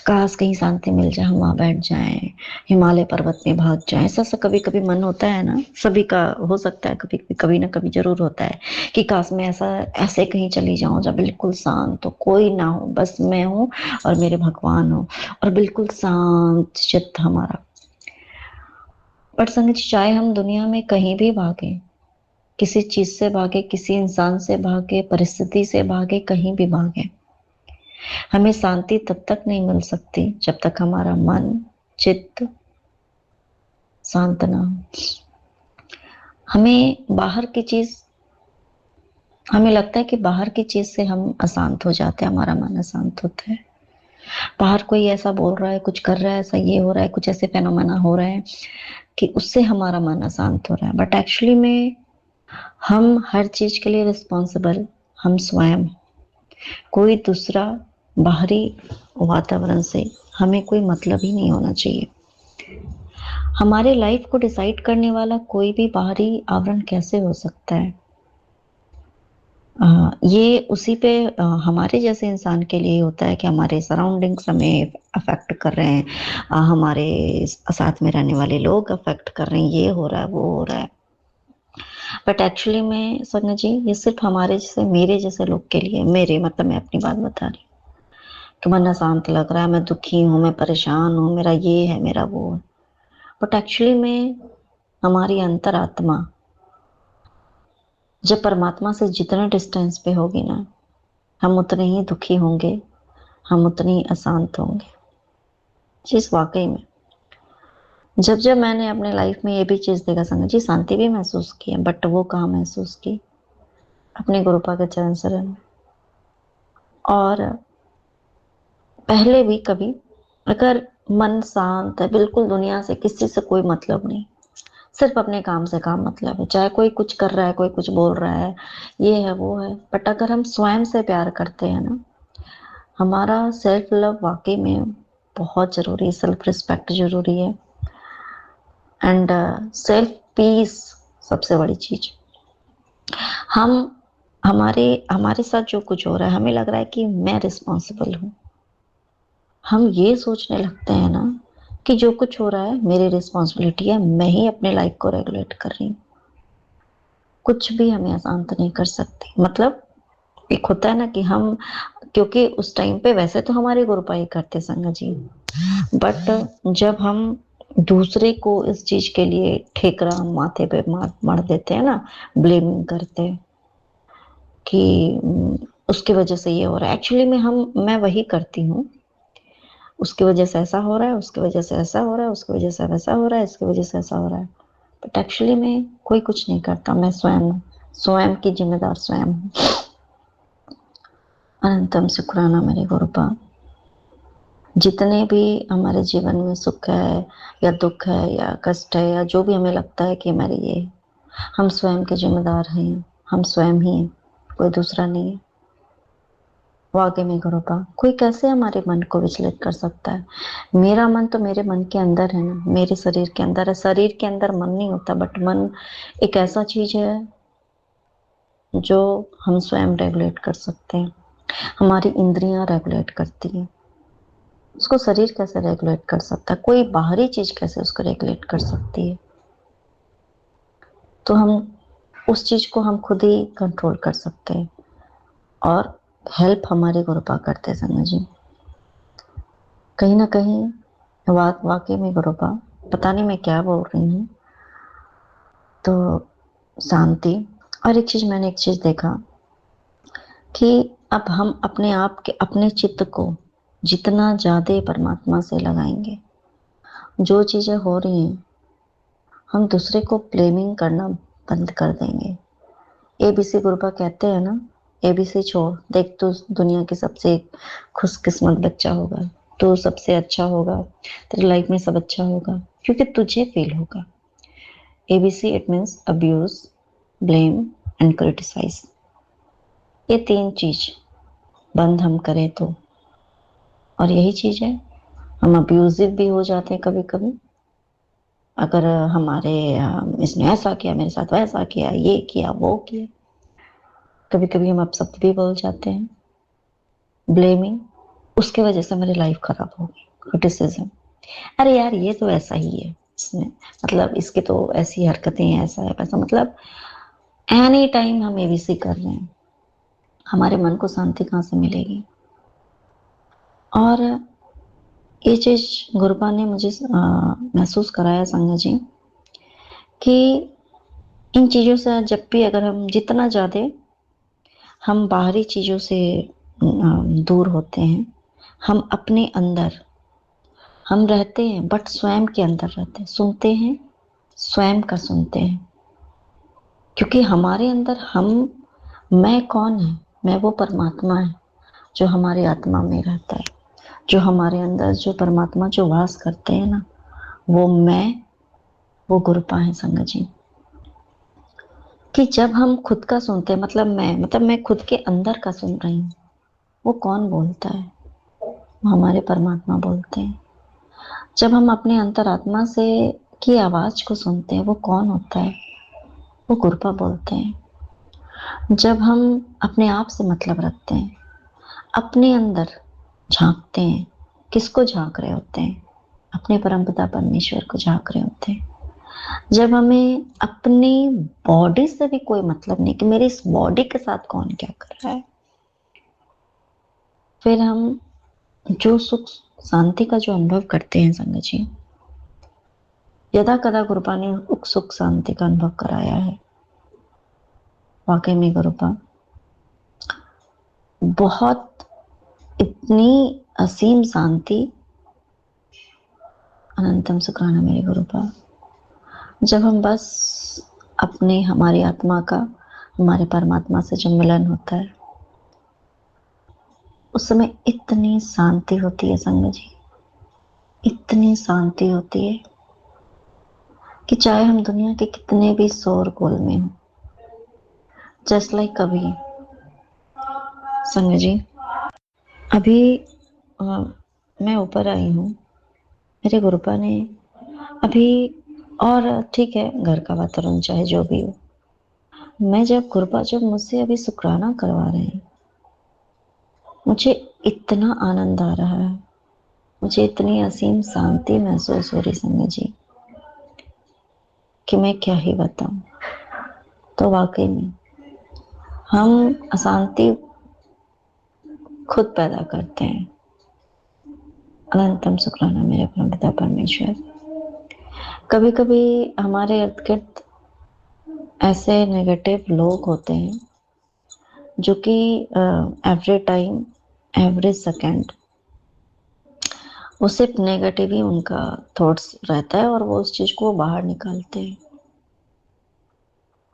काश कहीं शांति मिल जाए, हम वहां बैठ जाएं, हिमालय पर्वत में भाग जाएं। ऐसा कभी कभी मन होता है ना, सभी का हो सकता है, कभी ना कभी जरूर होता है कि काश मैं ऐसे कहीं चली जाऊं जब बिल्कुल शांत हो, कोई ना हो, बस मैं हूं और मेरे भगवान हो, और बिल्कुल शांत चित्त हमारा। बट संगत जी, चाहे हम दुनिया में कहीं भी भागे, किसी चीज से भागे, किसी इंसान से भागे, परिस्थिति से भागे, कहीं भी भागे, हमें शांति तब तक नहीं मिल सकती जब तक हमारा मन चित्त शांत ना हो। हमें लगता है कि बाहर की चीज से हम अशांत हो जाते हैं, हमारा मन अशांत होता है। बाहर कोई ऐसा बोल रहा है, कुछ कर रहा है, ऐसा ये हो रहा है, कुछ ऐसे फेनोमेना हो रहे हैं कि उससे हमारा मन अशांत हो रहा है। बट एक्चुअली में हम हर चीज के लिए रिस्पॉन्सिबल हम स्वयं। कोई दूसरा बाहरी वातावरण से हमें कोई मतलब ही नहीं होना चाहिए। हमारे लाइफ को डिसाइड करने वाला कोई भी बाहरी आवरण कैसे हो सकता है? ये उसी पे हमारे जैसे इंसान के लिए होता है कि हमारे सराउंडिंग्स हमें अफेक्ट कर रहे हैं, हमारे साथ में रहने वाले लोग अफेक्ट कर रहे हैं, ये हो रहा है, वो हो रहा है। बट एक्चुअली में संगत जी, ये सिर्फ हमारे जैसे, मेरे जैसे लोग के लिए, मेरे मतलब मैं अपनी बात बता रही हूँ कि मन अशांत लग रहा है, मैं दुखी हूँ, मैं परेशान हूँ, मेरा ये है, मेरा वो है। बट एक्चुअली में हमारी अंतरात्मा जब परमात्मा से जितने डिस्टेंस पे होगी ना, हम उतने ही दुखी होंगे, हम उतने ही अशांत होंगे। चीज वाकई में, जब जब मैंने अपने लाइफ में ये भी चीज देखा संगत जी, शांति भी महसूस की है, बट वो कहाँ महसूस की? अपने गुरुपा के चरण शरण में। और पहले भी कभी अगर मन शांत है, बिल्कुल दुनिया से किसी से कोई मतलब नहीं, सिर्फ अपने काम से काम मतलब है, चाहे कोई कुछ कर रहा है, कोई कुछ बोल रहा है, ये है वो है, बट अगर हम स्वयं से प्यार करते हैं ना, हमारा सेल्फ लव वाकई में बहुत जरूरी है, सेल्फ रिस्पेक्ट जरूरी है, एंड सेल्फ पीस सबसे बड़ी चीज। हम हमारे हमारे साथ जो कुछ हो रहा है, हमें लग रहा है कि मैं रिस्पॉन्सिबल हूँ, हम ये सोचने लगते हैं ना कि जो कुछ हो रहा है मेरी रिस्पॉन्सिबिलिटी है, मैं ही अपने लाइफ को रेगुलेट कर रही हूँ, कुछ भी हमें अशांत नहीं कर सकती। मतलब एक होता है ना कि हम, क्योंकि उस टाइम पे वैसे तो हमारे गुरुपाई करते संगत जी, बट जब हम दूसरे को इस चीज के लिए ठेकरा माथे पे मार देते हैं ना, ब्लेमिंग करते हैं कि उसकी वजह से ये हो रहा है। एक्चुअली में मैं वही करती हूँ, उसकी वजह से ऐसा हो रहा है, उसकी वजह से ऐसा हो रहा है, उसकी वजह से वैसा हो रहा है, इसकी वजह से ऐसा हो रहा है। बट एक्चुअली में कोई कुछ नहीं करता, मैं स्वयं की जिम्मेदार स्वयं हूँ। अनंतम शुक्राना मेरे गुरुपा। जितने भी हमारे जीवन में सुख है या दुख है या कष्ट है या जो भी हमें लगता है कि हमारे ये, हम स्वयं के जिम्मेदार हैं, हम स्वयं ही हैं, कोई दूसरा नहीं है। वाकई में गुरुपा, कोई कैसे हमारे मन को विचलित कर सकता है? मेरा मन तो मेरे मन के अंदर है ना, मेरे शरीर के अंदर है। शरीर के अंदर मन नहीं होता, बट मन एक ऐसा चीज है जो हम स्वयं रेगुलेट कर सकते हैं। हमारी इंद्रियां रेगुलेट करती हैं, उसको शरीर कैसे रेगुलेट कर सकता है? कोई बाहरी चीज कैसे उसको रेगुलेट कर सकती है? तो हम उस चीज को हम खुद ही कंट्रोल कर सकते हैं, और हेल्प हमारे गुरुपा करते हैं संगत जी। कहीं ना कहीं वाकई में गुरुपा, पता नहीं मैं क्या बोल रही हूँ, तो शांति। और एक चीज देखा कि अब हम अपने आप के अपने चित्त को जितना ज्यादा परमात्मा से लगाएंगे, जो चीजें हो रही हैं हम दूसरे को ब्लेमिंग करना बंद कर देंगे। एबीसी गुरुपा कहते हैं ना, एबीसी छोड़, देख तू दुनिया की सबसे खुशकिस्मत बच्चा होगा, तू सबसे अच्छा होगा, तेरी लाइफ में सब अच्छा होगा क्योंकि तुझे फील होगा। A B C it means abuse, blame and criticise. ये 3 चीज बंद हम करें तो, और यही चीज है, हम अब्यूजिव भी हो जाते हैं कभी कभी। अगर हमारे इसने ऐसा किया, मेरे साथ वैसा किया, ये किया वो किया, कभी कभी हम अपशब्द भी बोल जाते हैं, ब्लेमिंग, उसके वजह से मेरी लाइफ खराब हो गई। क्रिटिसिज्म, अरे यार ये तो ऐसा ही है, इसने मतलब इसकी तो ऐसी हरकतें हैं, ऐसा है वैसा, मतलब एनी टाइम हम एबीसी कर रहे हैं, हमारे मन को शांति कहाँ से मिलेगी? और ये चीज गुरुपा ने मुझे महसूस कराया संगत जी, कि इन चीजों से जब भी अगर हम जितना ज्यादा हम बाहरी चीजों से दूर होते हैं, हम अपने अंदर हम रहते हैं, बट स्वयं के अंदर रहते हैं, सुनते हैं, स्वयं का सुनते हैं। क्योंकि हमारे अंदर मैं कौन है? मैं वो परमात्मा है जो हमारी आत्मा में रहता है, जो हमारे अंदर, जो परमात्मा जो वास करते हैं ना, वो गुरुपा है संगत जी। कि जब हम खुद का सुनते हैं, मतलब मैं खुद के अंदर का सुन रही हूँ, वो कौन बोलता है? वो हमारे परमात्मा बोलते हैं। जब हम अपने अंतरात्मा से की आवाज को सुनते हैं, वो कौन होता है? वो गुरुपा बोलते हैं। जब हम अपने आप से मतलब रखते हैं, अपने अंदर झांकते हैं, किसको झांक रहे होते हैं? अपने परमपिता परमेश्वर को झांक रहे होते हैं। जब हमें अपनी बॉडी से भी कोई मतलब नहीं कि मेरी इस बॉडी के साथ कौन क्या कर रहा है, फिर हम जो सुख शांति का जो अनुभव करते हैं संगत जी, यदा कदा गुरुपा ने सुख शांति का अनुभव कराया है। वाकई में गुरुपा बहुत, इतनी असीम शांति, अनंतम सुखाना मेरे गुरुपा। जब हम बस हमारी आत्मा का हमारे परमात्मा से जब मिलन होता है, उस समय इतनी शांति होती है संगत जी, इतनी शांति होती है कि चाहे हम दुनिया के कितने भी शोरगुल में हो, जस्ट लाइक कभी संगत जी, अभी मैं ऊपर आई हूँ, मेरे गुरुपा ने अभी, और ठीक है घर का वातावरण चाहे जो भी हो, मैं जब मुझसे अभी शुक्राना करवा रहे हैं, मुझे इतना आनंद आ रहा है, मुझे इतनी असीम शांति महसूस हो रही संगत जी कि मैं क्या ही बताऊं। तो वाकई में हम अशांति खुद पैदा करते हैं। अनंतम शुक्राना मेरे परमपिता परमेश्वर। कभी कभी हमारे इर्द गिर्द ऐसे नेगेटिव लोग होते हैं जो कि एवरी टाइम, एवरी सेकेंड वो सिर्फ नेगेटिव ही उनका थॉट्स रहता है और वो उस चीज़ को बाहर निकालते हैं।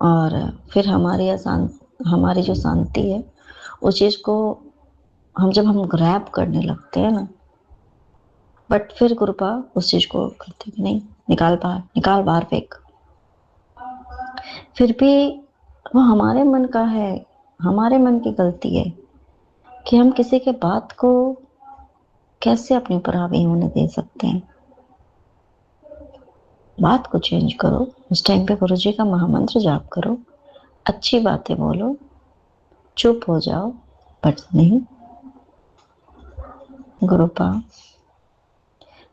और फिर हमारी जो शांति है उस चीज़ को जब हम ग्रैब करने लगते हैं ना, बट फिर कृपा उस चीज़ को करते कि नहीं, निकाल बाहर फेंक। फिर भी वो हमारे मन का है, हमारे मन की गलती है कि हम किसी के बात को कैसे अपने ऊपर हावी होने दे सकते हैं। बात को चेंज करो, उस टाइम पे गुरुजी का महामंत्र जाप करो, अच्छी बातें बोलो, चुप हो जाओ, बट नहीं गुरुपा,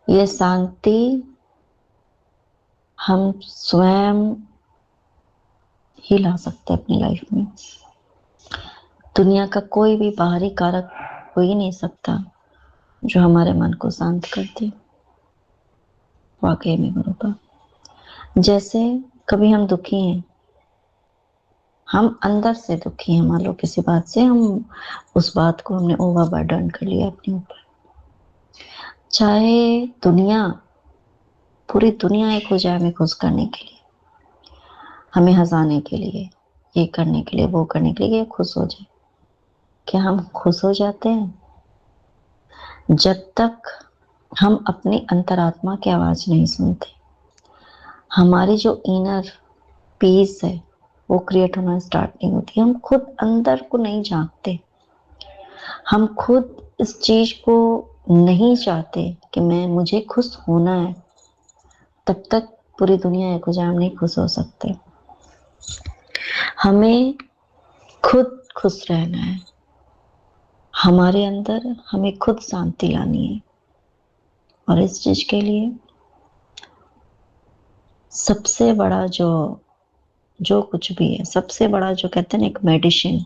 ये शांति हम स्वयं ही ला सकते हैं अपनी लाइफ में। दुनिया का कोई भी बाहरी कारक हो ही नहीं सकता जो हमारे मन को शांत कर दे। वाकई में गुरुपा, जैसे कभी हम दुखी हैं, हम अंदर से दुखी हैं, मान लो किसी बात से, हम उस बात को हमने ओवरबर्डन कर लिया अपने ऊपर, चाहे पूरी दुनिया एक हो जाए हमें खुश करने के लिए, हमें हंसाने के लिए, ये करने के लिए, वो करने के लिए, ये खुश हो जाए। क्या हम खुश हो जाते हैं? जब तक हम अपनी अंतरात्मा की आवाज नहीं सुनते, हमारी जो इनर पीस है वो क्रिएट होना स्टार्ट नहीं होती, हम खुद अंदर को नहीं झांकते, हम खुद इस चीज को नहीं चाहते कि मुझे खुश होना है, तब तक पूरी दुनिया एक हो जाए हम नहीं खुश हो सकते। हमें खुद खुश रहना है, हमारे अंदर हमें खुद शांति लानी है। और इस चीज के लिए सबसे बड़ा जो कुछ भी है, सबसे बड़ा जो कहते हैं ना एक मेडिसिन,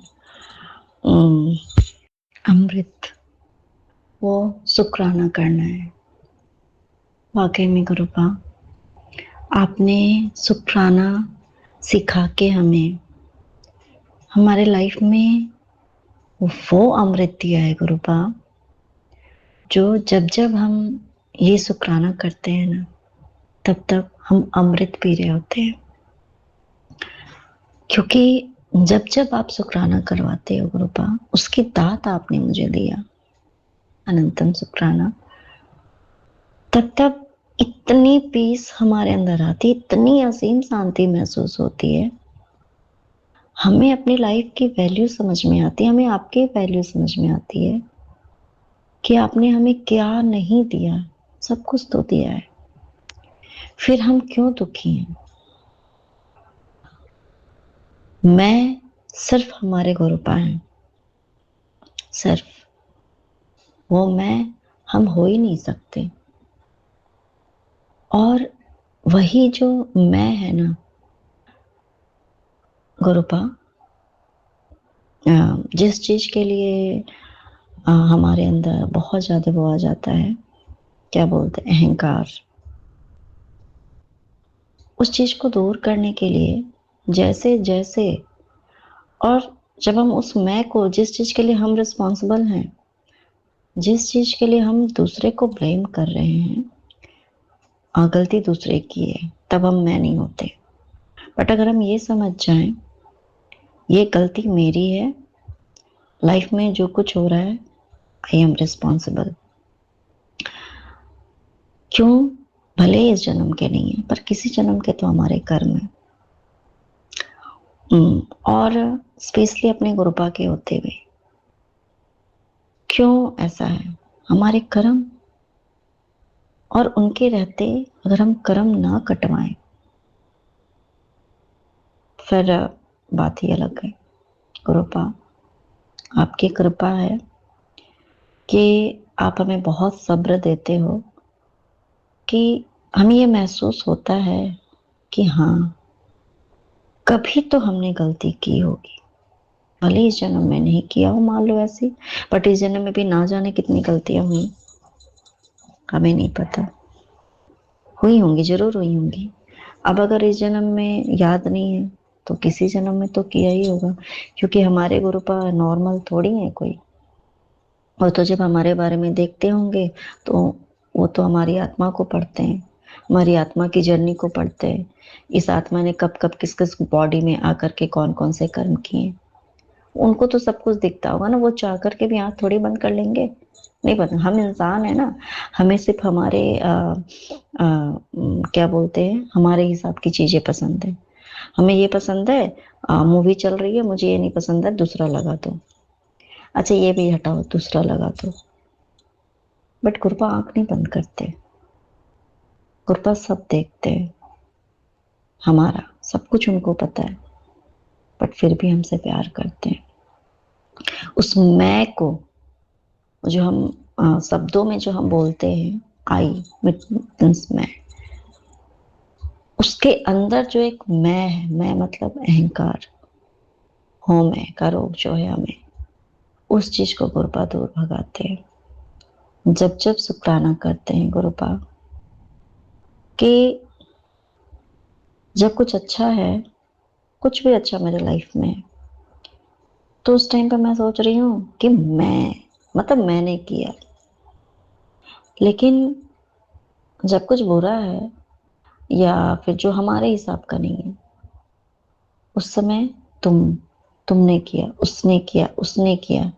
अमृत, वो शुक्राना करना है। वाकई में गुरुपा, आपने शुक्राना सिखा के हमें हमारे लाइफ में वो अमृत दिया है गुरुपा, जो जब जब हम ये शुक्राना करते हैं ना, तब तब हम अमृत पी रहे होते हैं। क्योंकि जब जब आप शुक्राना करवाते हो गुरुपा, उसकी दात आपने मुझे दिया, अनंतम शुक्राना, तब तब इतनी पीस हमारे अंदर आती, इतनी असीम शांति महसूस होती है, हमें अपनी लाइफ की वैल्यू समझ में आती है, हमें आपकी वैल्यू समझ में आती है कि आपने हमें क्या नहीं दिया, सब कुछ तो दिया है, फिर हम क्यों दुखी हैं। मैं सिर्फ हमारे गुरुपा हैं, सिर्फ वो हम हो ही नहीं सकते। और वही जो मैं है ना गुरुपा, जिस चीज के लिए हमारे अंदर बहुत ज्यादा वो आ जाता है, क्या बोलते हैं, अहंकार, उस चीज को दूर करने के लिए जैसे जैसे, और जब हम उस मैं को, जिस चीज के लिए हम रिस्पॉन्सिबल हैं, जिस चीज के लिए हम दूसरे को ब्लेम कर रहे हैं, गलती दूसरे की है, तब हम मैं नहीं होते। बट अगर हम ये समझ जाएं ये गलती मेरी है, लाइफ में जो कुछ हो रहा है आई एम रिस्पॉन्सिबल, क्यों, भले इस जन्म के नहीं है पर किसी जन्म के तो हमारे कर्म है। और स्पेशली अपने गुरुपा के होते हुए, क्यों ऐसा है, हमारे कर्म, और उनके रहते अगर हम कर्म ना कटवाएं फिर बात ही अलग है। गुरुपा, आपकी कृपा है कि आप हमें बहुत सब्र देते हो, कि हमें ये महसूस होता है कि हाँ, कभी तो हमने गलती की होगी, भले इस जन्म में नहीं किया हो, मान लो ऐसी, बट इस जन्म में भी ना जाने कितनी गलतियां हुई, हमें नहीं पता, हुई होंगी, जरूर हुई होंगी। अब अगर इस जन्म में याद नहीं है तो किसी जन्म में तो किया ही होगा, क्योंकि हमारे गुरुपा नॉर्मल थोड़ी है कोई। और तो जब हमारे बारे में देखते होंगे तो वो तो हमारी आत्मा को पढ़ते हैं, हमारी आत्मा की जर्नी को पढ़ते हैं। इस आत्मा ने कब कब किस किस बॉडी में आकर के कौन कौन से कर्म किए, उनको तो सब कुछ दिखता होगा ना। वो चाह करके भी आँख थोड़ी बंद कर लेंगे, नहीं पता। हम इंसान है ना, हमें सिर्फ हमारे क्या बोलते हैं, हमारे हिसाब की चीजें पसंद है। हमें ये पसंद है, मूवी चल रही है, मुझे ये नहीं पसंद है, दूसरा लगा दो। अच्छा ये भी हटाओ, दूसरा लगा दो। बट कृपा आंख नहीं बंद करते, कृपा सब देखते हैं, हमारा सब कुछ उनको पता है, बट फिर भी हमसे प्यार करते हैं। उस मैं को जो हम शब्दों में जो हम बोलते हैं, आई मीन्स मैं, उसके अंदर जो एक मैं है, मैं मतलब अहंकार, हो मैं का रोग जो है हमें, उस चीज को गुरुपा दूर भगाते हैं। जब जब शुक्राना करते हैं गुरुपा कि जब कुछ अच्छा है, कुछ भी अच्छा मेरे लाइफ में है, तो उस टाइम पे मैं सोच रही हूँ कि मैं मतलब मैंने किया। लेकिन जब कुछ बुरा है या फिर जो हमारे हिसाब का नहीं है, उस समय तुमने किया, उसने किया, उसने किया।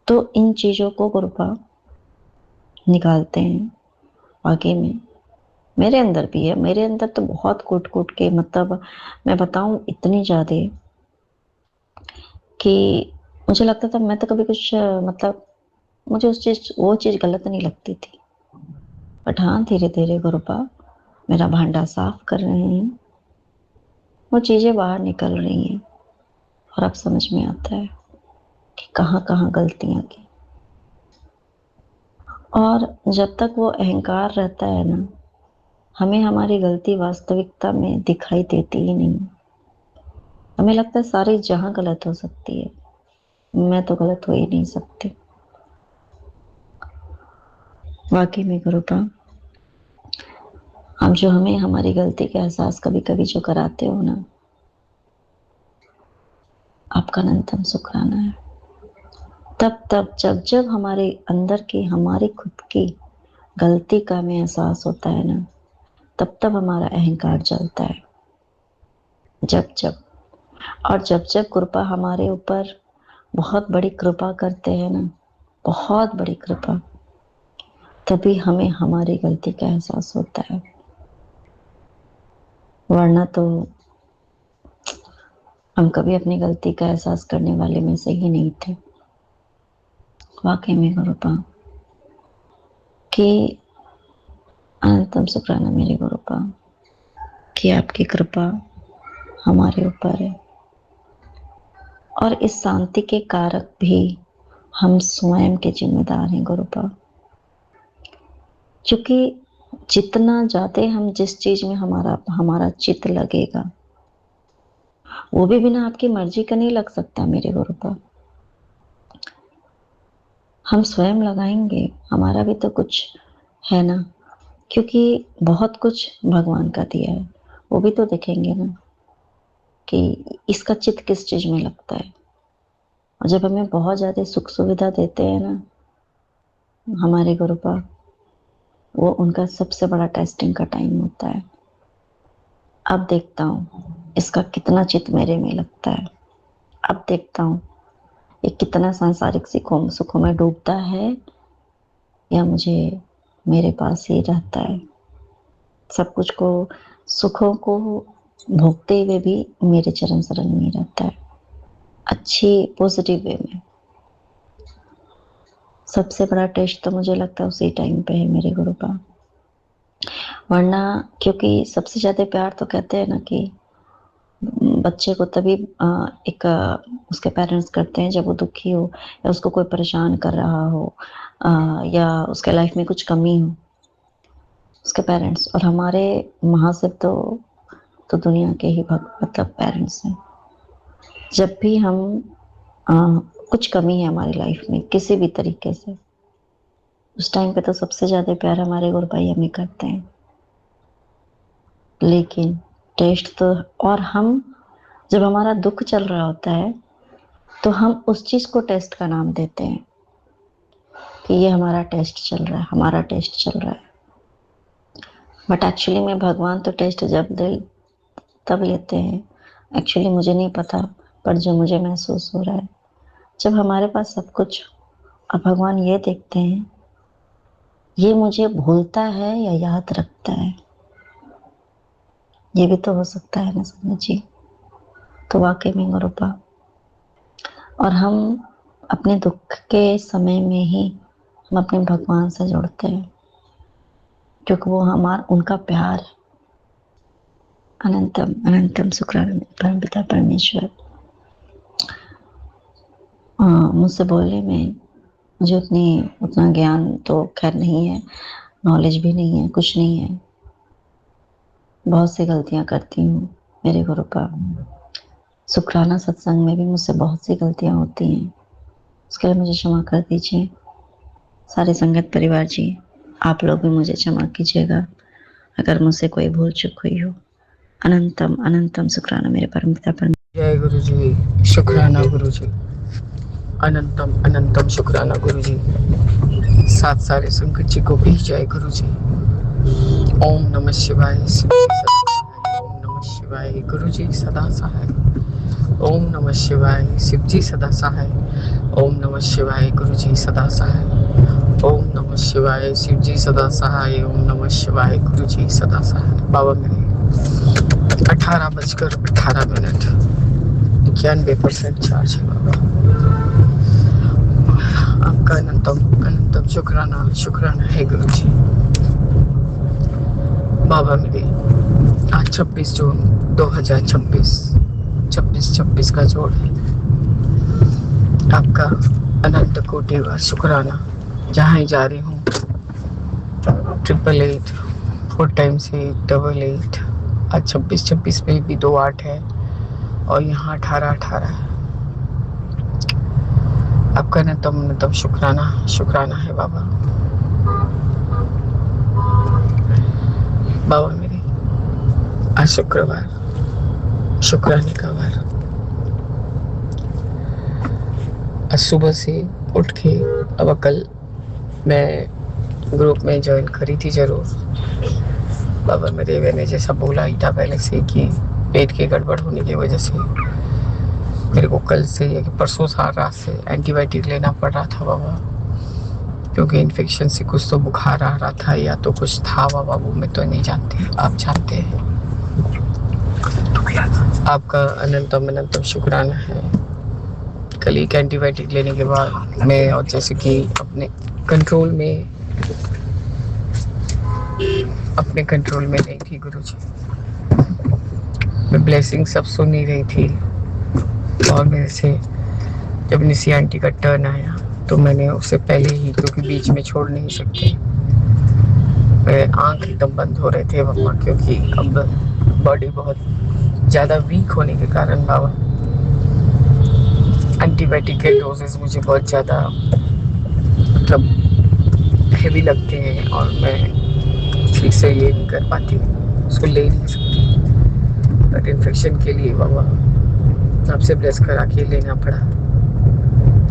तो इन चीजों को गुरुपा निकालते हैं। वाकई में मेरे अंदर भी है, मेरे अंदर तो बहुत कूट कूट के, मतलब मैं बताऊं इतनी ज्यादा कि मुझे लगता था मैं तो कभी कुछ मतलब मुझे वो चीज गलत नहीं लगती थी। बट हाँ, धीरे धीरे गुरुपा मेरा भांडा साफ कर रहे हैं, वो चीजें बाहर निकल रही हैं, और अब समझ में आता है कि कहाँ कहाँ गलतियां की। और जब तक वो अहंकार रहता है ना, हमें हमारी गलती वास्तविकता में दिखाई देती ही नहीं। हमें लगता है सारी जहां गलत हो सकती है, मैं तो गलत हो ही नहीं सकती। वाकई में गुरुपा, हम जो हमें हमारी गलती का एहसास कभी कभी जो कराते हो ना, आपका अनंतम शुक्राना है। तब तब जब जब हमारे अंदर की हमारी खुद की गलती का हमें एहसास होता है ना, तब तब हमारा अहंकार जलता है। जब जब और जब जब कृपा हमारे ऊपर बहुत बड़ी कृपा करते हैं ना, बहुत बड़ी कृपा, तभी हमें हमारी गलती का एहसास होता है। वरना तो हम कभी अपनी गलती का एहसास करने वाले में से ही नहीं थे। वाकई में गुरुपा कि अनंतम शुक्राना मेरे गुरुपा कि आपकी कृपा हमारे ऊपर है। और इस शांति के कारक भी हम स्वयं के जिम्मेदार हैं गुरुपा, क्योंकि जितना ज्यादा हम जिस चीज में हमारा हमारा चित्त लगेगा, वो भी बिना आपकी मर्जी का नहीं लग सकता मेरे गुरुपा। हम स्वयं लगाएंगे, हमारा भी तो कुछ है ना, क्योंकि बहुत कुछ भगवान का दिया है, वो भी तो देखेंगे ना कि इसका चित्त किस चीज में लगता है। और जब हमें बहुत ज्यादा सुख सुविधा देते हैं ना हमारे गुरुपा, वो उनका सबसे बड़ा टेस्टिंग का टाइम होता है। अब देखता हूँ इसका कितना चित्त मेरे में लगता है, अब देखता हूँ ये कितना सांसारिक सुखों में डूबता है, या मुझे मेरे पास ही रहता है, सब कुछ को, सुखों को भोगते हुए भी मेरे चरण शरण में रहता है, अच्छी पॉजिटिव वे में। सबसे बड़ा टेस्ट तो मुझे लगता है उसी टाइम पे है मेरे गुरु का। वरना क्योंकि सबसे ज्यादा प्यार तो कहते हैं ना कि बच्चे को तभी उसके पेरेंट्स करते हैं जब वो दुखी हो, या उसको कोई परेशान कर रहा हो, या उसके लाइफ में कुछ कमी हो, उसके पेरेंट्स। और हमारे महाशिव तो दुनिया के ही मतलब पेरेंट्स हैं। जब भी हम आ, कुछ कमी है हमारी लाइफ में किसी भी तरीके से, उस टाइम पे तो सबसे ज्यादा प्यार हमारे गुरु भाई हमें करते हैं। लेकिन टेस्ट तो, और हम जब हमारा दुख चल रहा होता है तो हम उस चीज़ को टेस्ट का नाम देते हैं कि ये हमारा टेस्ट चल रहा है, हमारा टेस्ट चल रहा है। बट एक्चुअली में भगवान तो टेस्ट तब लेते हैं। एक्चुअली मुझे नहीं पता, पर जो मुझे महसूस हो रहा है, जब हमारे पास सब कुछ, अब भगवान ये देखते हैं ये मुझे भूलता है या याद रखता है। ये भी तो हो सकता है ना सपना जी। तो वाकई में गुरुपा, और हम अपने दुख के समय में ही हम अपने भगवान से जुड़ते हैं, क्योंकि वो उनका प्यार। अनंतम अनंतम शुक्राना परमपिता परमेश्वर। मुझसे बोलने में मुझे उतना ज्ञान तो खैर नहीं है, नॉलेज भी नहीं है, कुछ नहीं है। बहुत सी गलतियां करती हूँ मेरे गुरुपा। शुक्राना सत्संग में भी मुझसे बहुत सी गलतियां होती हैं, उसके लिए मुझे क्षमा कर दीजिए। सारे संगत परिवार जी, आप लोग भी मुझे क्षमा कीजिएगा अगर मुझसे कोई भूल चूक हुई हो। अनंतम अनंतम शुक्राना मेरे परमपिता परमेश्वर। जय गुरु जी, शुक्राना गुरु जी। अनंतम अनंतम शुक्राना गुरु जी। साथ सारे संकट जी को भी जय गुरु जी। ओम नमः शिवाय। शिव जी सदा सहाय। ओम नमः शिवाय। गुरु जी सदा सहाय। ओम नमः शिवाय। शिव जी सदा सहाय। ओम नमः शिवाय। गुरु जी सदा सहाय। ओम नमः शिवाय। शिव जी सदा सहाय। ओम नमः शिवाय। गुरु जी सदा सहाय। बाबा मेरे 18:18 91% चार्ज है बाबा। आपका अनंतम अनंतम शुक्राना शुक्राना है गुरु जी। बाबा मेरे आज 26 जून 2026 26 का जोड़ है। आपका अनंत कोटि बार शुक्राना। जहाँ ही जा रही हूँ 888 4 टाइम्स 8 88। आज 26 में भी 2 8 है और यहाँ 18 है। आपका अनंतम शुक्राना शुक्राना है बाबा। बाबा मेरे आज शुक्रवार, शुक्राने का वार। आज सुबह से उठ के, अब कल मैं ग्रुप में ज्वाइन करी थी जरूर। बाबा मेरे मैंने जैसा बोला ही था पहले से कि पेट की गड़बड़ होने की वजह से मेरे को कल से या परसों सार रात से एंटीबायोटिक लेना पड़ रहा था बाबा, क्योंकि इन्फेक्शन से कुछ तो बुखार आ रहा था या तो कुछ था बाबा, वो मैं तो नहीं जानती, आप जानते हैं। आपका अनंतम शुक्राना है। कल एक एंटीबायोटिक लेने के बाद मैं, और जैसे कि अपने कंट्रोल में नहीं थी गुरुजी। मैं ब्लेसिंग सब सुन ही रही थी और मेरे से जब निसी आंटी का टर्न आया तो मैंने उससे पहले ही, क्योंकि बीच में छोड़ नहीं सकते, मेरे आंख एकदम बंद हो रहे थे बाबा, क्योंकि अब बॉडी बहुत ज़्यादा वीक होने के कारण बाबा एंटीबायोटिक के डोजेस मुझे बहुत ज़्यादा मतलब हेवी लगते हैं और मैं ठीक से ये नहीं कर पाती, उसको ले नहीं सकती। बट इन्फेक्शन के लिए बाबा आपसे ब्लेस करा के लेना पड़ा,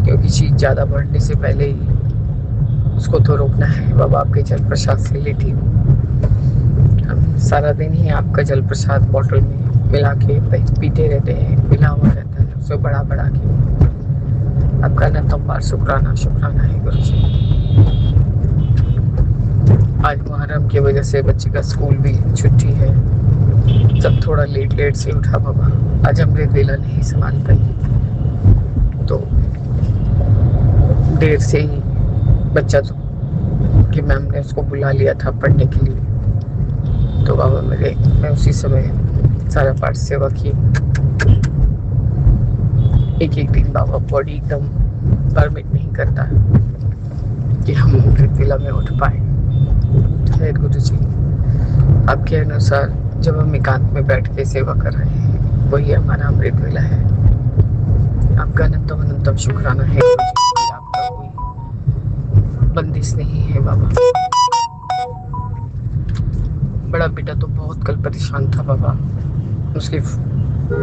क्योंकि चीज़ ज़्यादा बढ़ने से पहले ही उसको तो रोकना है बाबा। आपके जल प्रसाद से लेती हूँ, हम सारा दिन ही आपका जल प्रसाद बॉटल में मिला के पीते रहते हैं, मिला हुआ रहता है उसे बढ़ा के। आपका अनंतम बार शुक्राना शुक्राना है गुरु जी। आज मुहर्रम की वजह से बच्चे का स्कूल भी छुट्टी है, सब थोड़ा लेट से उठा बाबा। आज अमृत वेला नहीं संभाल पाई तो देर से ही बच्चा तो कि मैम ने उसको बुला लिया था पढ़ने के लिए, तो बाबा मैं उसी समय सारा पाठ सेवा की। एक दिन बाबा बॉडी एकदम परमिट नहीं करता कि हम अमृत वेला में उठ पाए। गुरु जी आपके अनुसार जब हम एकांत में बैठ के सेवा कर रहे हैं वही हमारा अमृत वेला है। आपका अनंतम शुक्राना है गुरु जी। आपका कोई बंदिश नहीं है बाबा। बड़ा बेटा तो बहुत कल परेशान था बाबा, उसकी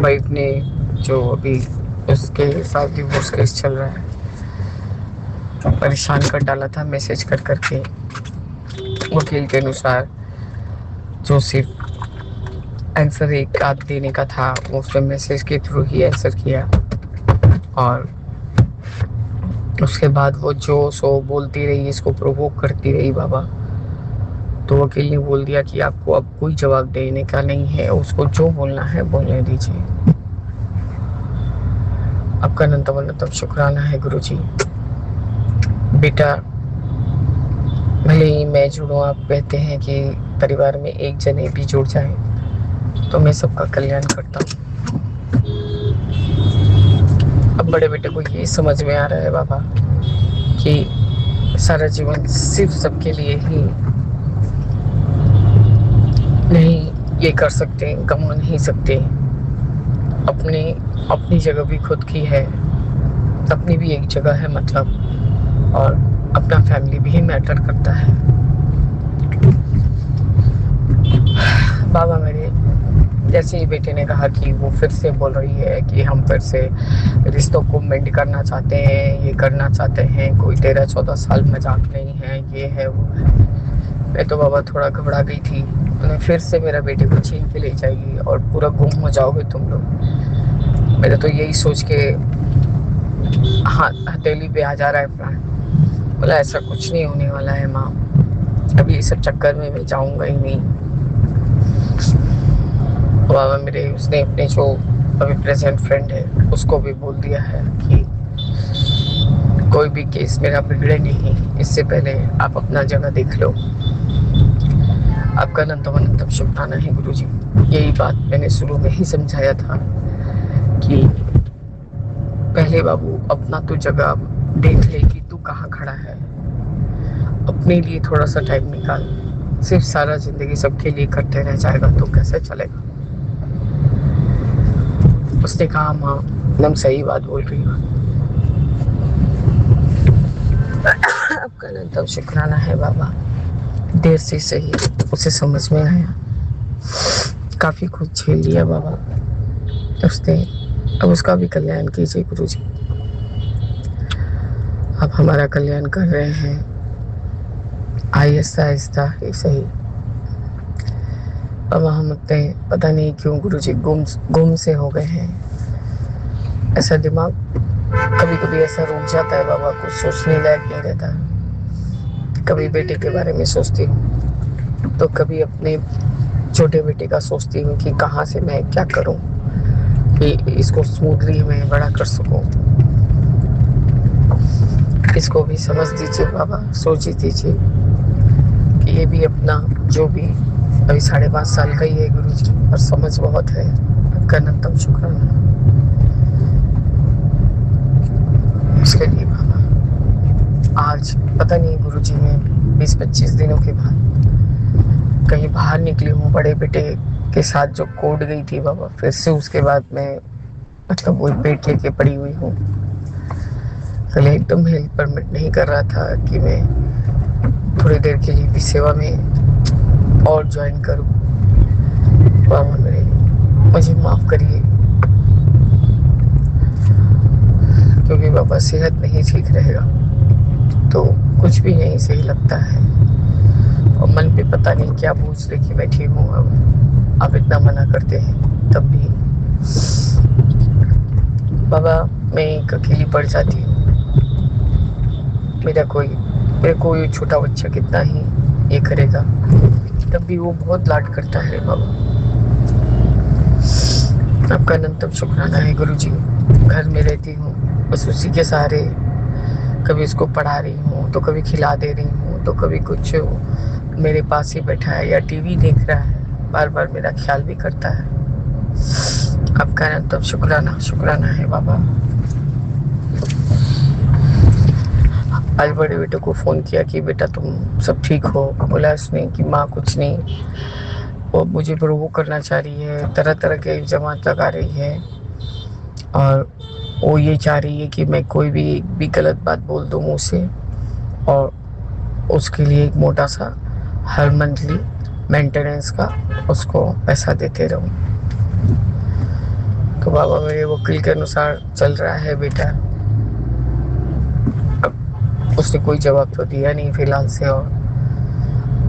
वाइफ ने, जो अभी उसके साथ डिवोर्स केस चल रहा है, परेशान कर डाला था मैसेज कर करके। वकील के अनुसार जो सिर्फ आंसर एक आध देने का था, वो उसने मैसेज के थ्रू ही आंसर किया। और उसके बाद वो जो सो बोलती रही, इसको प्रोवोक करती रही बाबा। तो वकील ने बोल दिया कि आपको अब कोई जवाब देने का नहीं है, उसको जो बोलना है बोलने दीजिए। आपका अनंतम अनंतम शुक्राना है गुरुजी। बेटा, भले ही मैं जुड़ूं, आप कहते हैं कि परिवार में एक जने भी जुड़ जाए तो मैं सबका कल्याण करता हूँ। अब बड़े बेटे को ये समझ में आ रहा है बाबा कि सारा जीवन सिर्फ सबके लिए ही नहीं ये कर सकते, कमा नहीं सकते। अपनी जगह भी खुद की है, अपनी भी एक जगह है मतलब, और अपना फैमिली भी मैटर करता है। बाबा मेरे, जैसे ही बेटे ने कहा कि वो फिर से बोल रही है कि हम फिर से रिश्तों को मेंटेन करना चाहते हैं, ये करना चाहते हैं, कोई 13-14 साल मजाक नहीं है, ये है वो है। मैं तो बाबा थोड़ा घबरा गई थी, उन्हें फिर से मेरा बेटे को छीन के ले जाएगी और पूरा गुम हो जाओगे तुम लोग। मेरा तो यही सोच के हाँ हथेली पे आ जा रहा है प्राण। बोला ऐसा कुछ नहीं होने वाला है माँ, अभी इस सब चक्कर में मैं जाऊंगा ही नहीं। बाबा मेरे, उसने अपने जो अभी प्रेजेंट फ्रेंड है उसको भी बोल दिया है कि कोई भी केस मेरा बिगड़े नहीं, इससे पहले आप अपना जगह देख लो। आपका अनंतम अनंतम शुक्राना है गुरुजी। यही बात मैंने शुरू में ही समझाया था कि पहले बाबू अपना तो जगह देख ले कि तू कहाँ खड़ा है, अपने लिए थोड़ा सा टाइम निकाल। सिर्फ सारा जिंदगी सबके लिए करते रह जाएगा तो कैसे चलेगा। उसने कहा माँ एकदम सही बात बोल रही हो। आपका अनंतम शुक्राना है बाबा, देर से सही उसे समझ में आया। काफी कुछ झेल लिया बाबा उसने, अब उसका भी कल्याण कीजिए गुरुजी। आप हमारा कल्याण कर रहे हैं, आहिस्ता आहिस्ता ही सही। अब हम अपने पता नहीं क्यों गुरुजी गुम से हो गए हैं। ऐसा दिमाग कभी कभी ऐसा रुक जाता है बाबा, कुछ सोचने लायक नहीं रहता। कभी बेटे के बारे में सोचती हूँ तो कभी अपने छोटे बेटे का सोचती हूँ कि कहाँ से मैं क्या करूँ कि इसको स्मूथली मैं बड़ा कर सकूँ। इसको भी समझ दीजिए बाबा, सोच ही दीजिए कि ये भी अपना जो भी अभी 5.5 साल का ही है गुरुजी, और समझ बहुत है। आपका अनंतम शुक्राना उसके लिए बाबा। आज पता नहीं गुरुजी मैं 20-25 दिनों के बाद कहीं बाहर निकली हूँ बड़े बेटे के साथ, जो कोर्ट गई थी बाबा, फिर से उसके बाद मैं मतलब वही पेट लेके पड़ी हुई हूँ। कल एकदम हेल्थ परमिट नहीं कर रहा था कि मैं थोड़ी देर के लिए भी सेवा में और ज्वाइन करूँ। बाबा मेरे, मुझे माफ करिए, क्योंकि बाबा सेहत नहीं ठीक रहेगा तो कुछ भी नहीं सही लगता है, और मन पे पता नहीं क्या बोझ लेके बैठी हूँ। अब आप इतना मना करते हैं तब भी बाबा मैं एक अकेली पड़ जाती हूँ। मेरे कोई छोटा बच्चा कितना ही ये करेगा, तब भी वो बहुत लाड करता है बाबा। आपका अनंतम शुक्राना है गुरुजी। घर में रहती हूँ बस उसी के सहारे, कभी उसको पढ़ा रही हूँ तो कभी खिला दे रही हूँ तो कभी कुछ मेरे पास ही बैठा है या टीवी देख रहा है, बार बार मेरा ख्याल भी करता है। आपका अनंतम शुक्राना है बाबा। आज बड़े बेटे को फ़ोन किया कि बेटा तुम सब ठीक हो, बोला उसने कि माँ कुछ नहीं, वो मुझे प्रोवोक करना चाह रही है, तरह तरह के इल्ज़ाम लगा रही है, और वो ये चाह रही है कि मैं कोई भी गलत बात बोल दूँ मुँह से, और उसके लिए एक मोटा सा हर मंथली मेंटेनेंस का उसको पैसा देते रहूँ। तो बाबा मेरे वकील के अनुसार चल रहा है बेटा। अब उसने कोई जवाब तो दिया नहीं फिलहाल से, और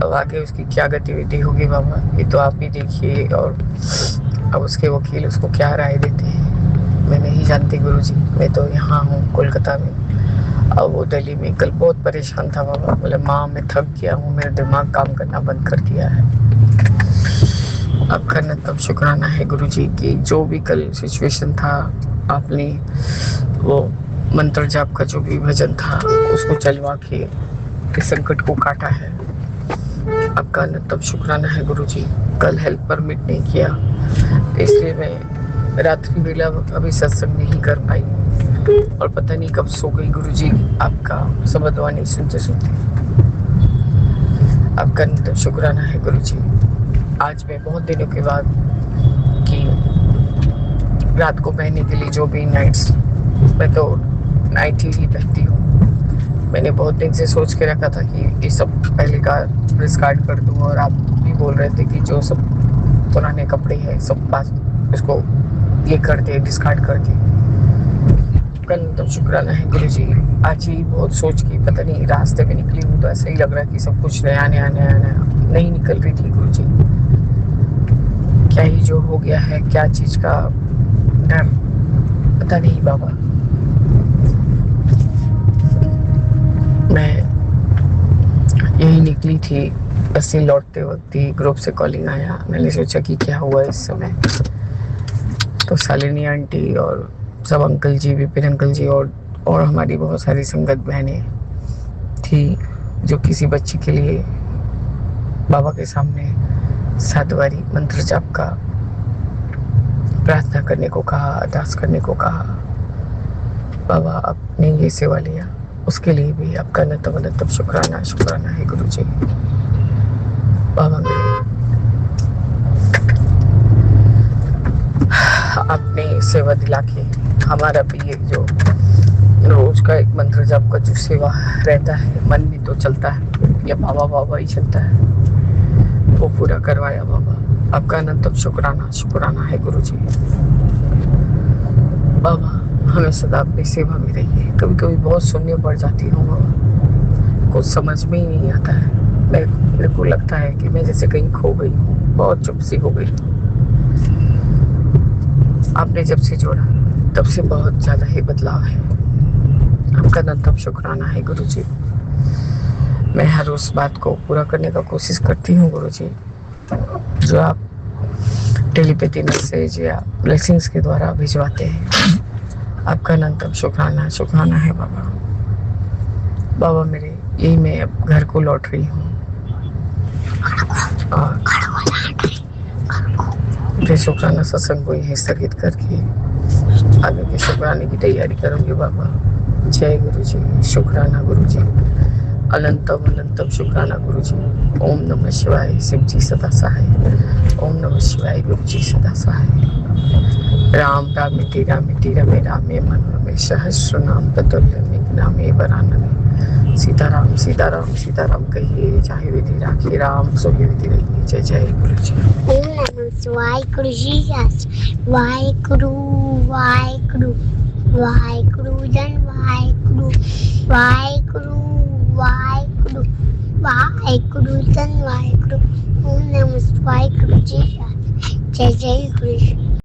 अब आगे उसकी क्या गतिविधि होगी बाबा ये तो आप ही देखिए, और अब उसके वकील उसको क्या राय देते हैं मैं नहीं जानती गुरुजी। मैं तो यहाँ हूँ कोलकाता में, अब वो दिल्ली में कल बहुत परेशान था बाबा। बोले माँ मैं थक गया हूँ, मेरा दिमाग काम करना बंद कर दिया है। आपका तब शुक्राना है गुरुजी कि जो भी कल सिचुएशन था आपने वो मंत्र जाप का जो भी भजन था उसको चलवा के इस संकट को काटा है। आपका तब शुक्राना है गुरुजी। कल हेल्प परमिट नहीं किया इसलिए मैं रात्रि वेला अभी सत्संग नहीं कर पाई, और पता नहीं कब सो गई गुरुजी आपका सबदवाणी सुनते सुनते। आपका तब शुक्राना है गुरुजी। आज मैं बहुत दिनों के बाद कि रात को पहनने के लिए जो भी नाइट्स, मैं तो नाइट ही पहनती हूँ। मैंने बहुत दिन से सोच के रखा था कि ये सब पहले का डिस्कार्ड कर दूँ, और आप भी बोल रहे थे कि जो सब पुराने कपड़े हैं सब पास उसको ये कर दे, डिस्कार्ड कर दे। कल तो शुक्राना है गुरुजी। आज ही बहुत सोच के पता नहीं रास्ते में निकली हूँ तो ऐसा ही लग रहा है कि सब कुछ नया नया नया नया नहीं निकल रही थी गुरुजी। क्या ही जो हो गया है, क्या चीज का डर पता नहीं बाबा। मैं यही निकली थी, बस से लौटते वक्त ही ग्रुप से कॉलिंग आया। मैंने सोचा कि क्या हुआ इस समय, तो शालिनी आंटी और सब अंकल जी, विपिन अंकल जी और हमारी बहुत सारी संगत बहनें थी जो किसी बच्चे के लिए बाबा के सामने 7 बारी मंत्र जाप का प्रार्थना करने को कहा, अरदास करने को कहा। बाबा आपने ये सेवा लिया उसके लिए भी आपका नतम शुक्राना है गुरुजी। बाबा आपने सेवा दिला के हमारा भी ये जो रोज का एक मंत्र जाप का जो सेवा रहता है मन में तो चलता है या बाबा बाबा ही चलता है, वो पूरा करवाया बाबा। आपका अनंतम शुक्राना है गुरुजी। बाबा हमें सदा अपनी सेवा में रहिए। कभी कभी बहुत शून्य पड़ जाती हूँ बाबा, कुछ समझ में ही नहीं आता है। मेरे को लगता है कि मैं जैसे कहीं खो गई हूँ, बहुत चुप सी हो गई हूँ। आपने जब से जोड़ा तब से बहुत ज़्यादा ही बदलाव है। आपका अनंतम शुक्राना है गुरुजी। मैं हर उस बात को पूरा करने का कोशिश करती हूँ गुरुजी जो आप टेलीपैथी मैसेज या ब्लेसिंग्स के द्वारा भिजवाते हैं। आपका अनंतम शुक्राना है बाबा। बाबा मेरे यही मैं अब घर को लौट रही हूँ और फिर शुक्राना सत्संग को यही स्थगित करके आगे के शुक्राने की तैयारी करूँगी बाबा। जय गुरुजी। शुक्राना गुरुजी। अनंतम शुक्राना गुरुजी। ओम नमः शिवाय। शिव जी सदा सहाय। ओम नमः शिवाय। गुरु जी सदा सहाय। राम रामिति रामिति रमे रामे मनोरमे सहस्र नाम ततुल्य नामे वरानने। सीताराम सीताराम सीताराम कहिए, चाहे विधि राखिए राम सोहे विधि रहिए। जय जय गुरु जी। ओम नमः शिवाय। गुरु जी वाहेगुरु वाहेगुरु वाहेगुरु जन वाहेगुरु वाहेगुरु वाहेगुरु वाहेगुरु जन वाहेगुरु। ओम नमः शिवाय। गुरु जी जय जय गुरु जी।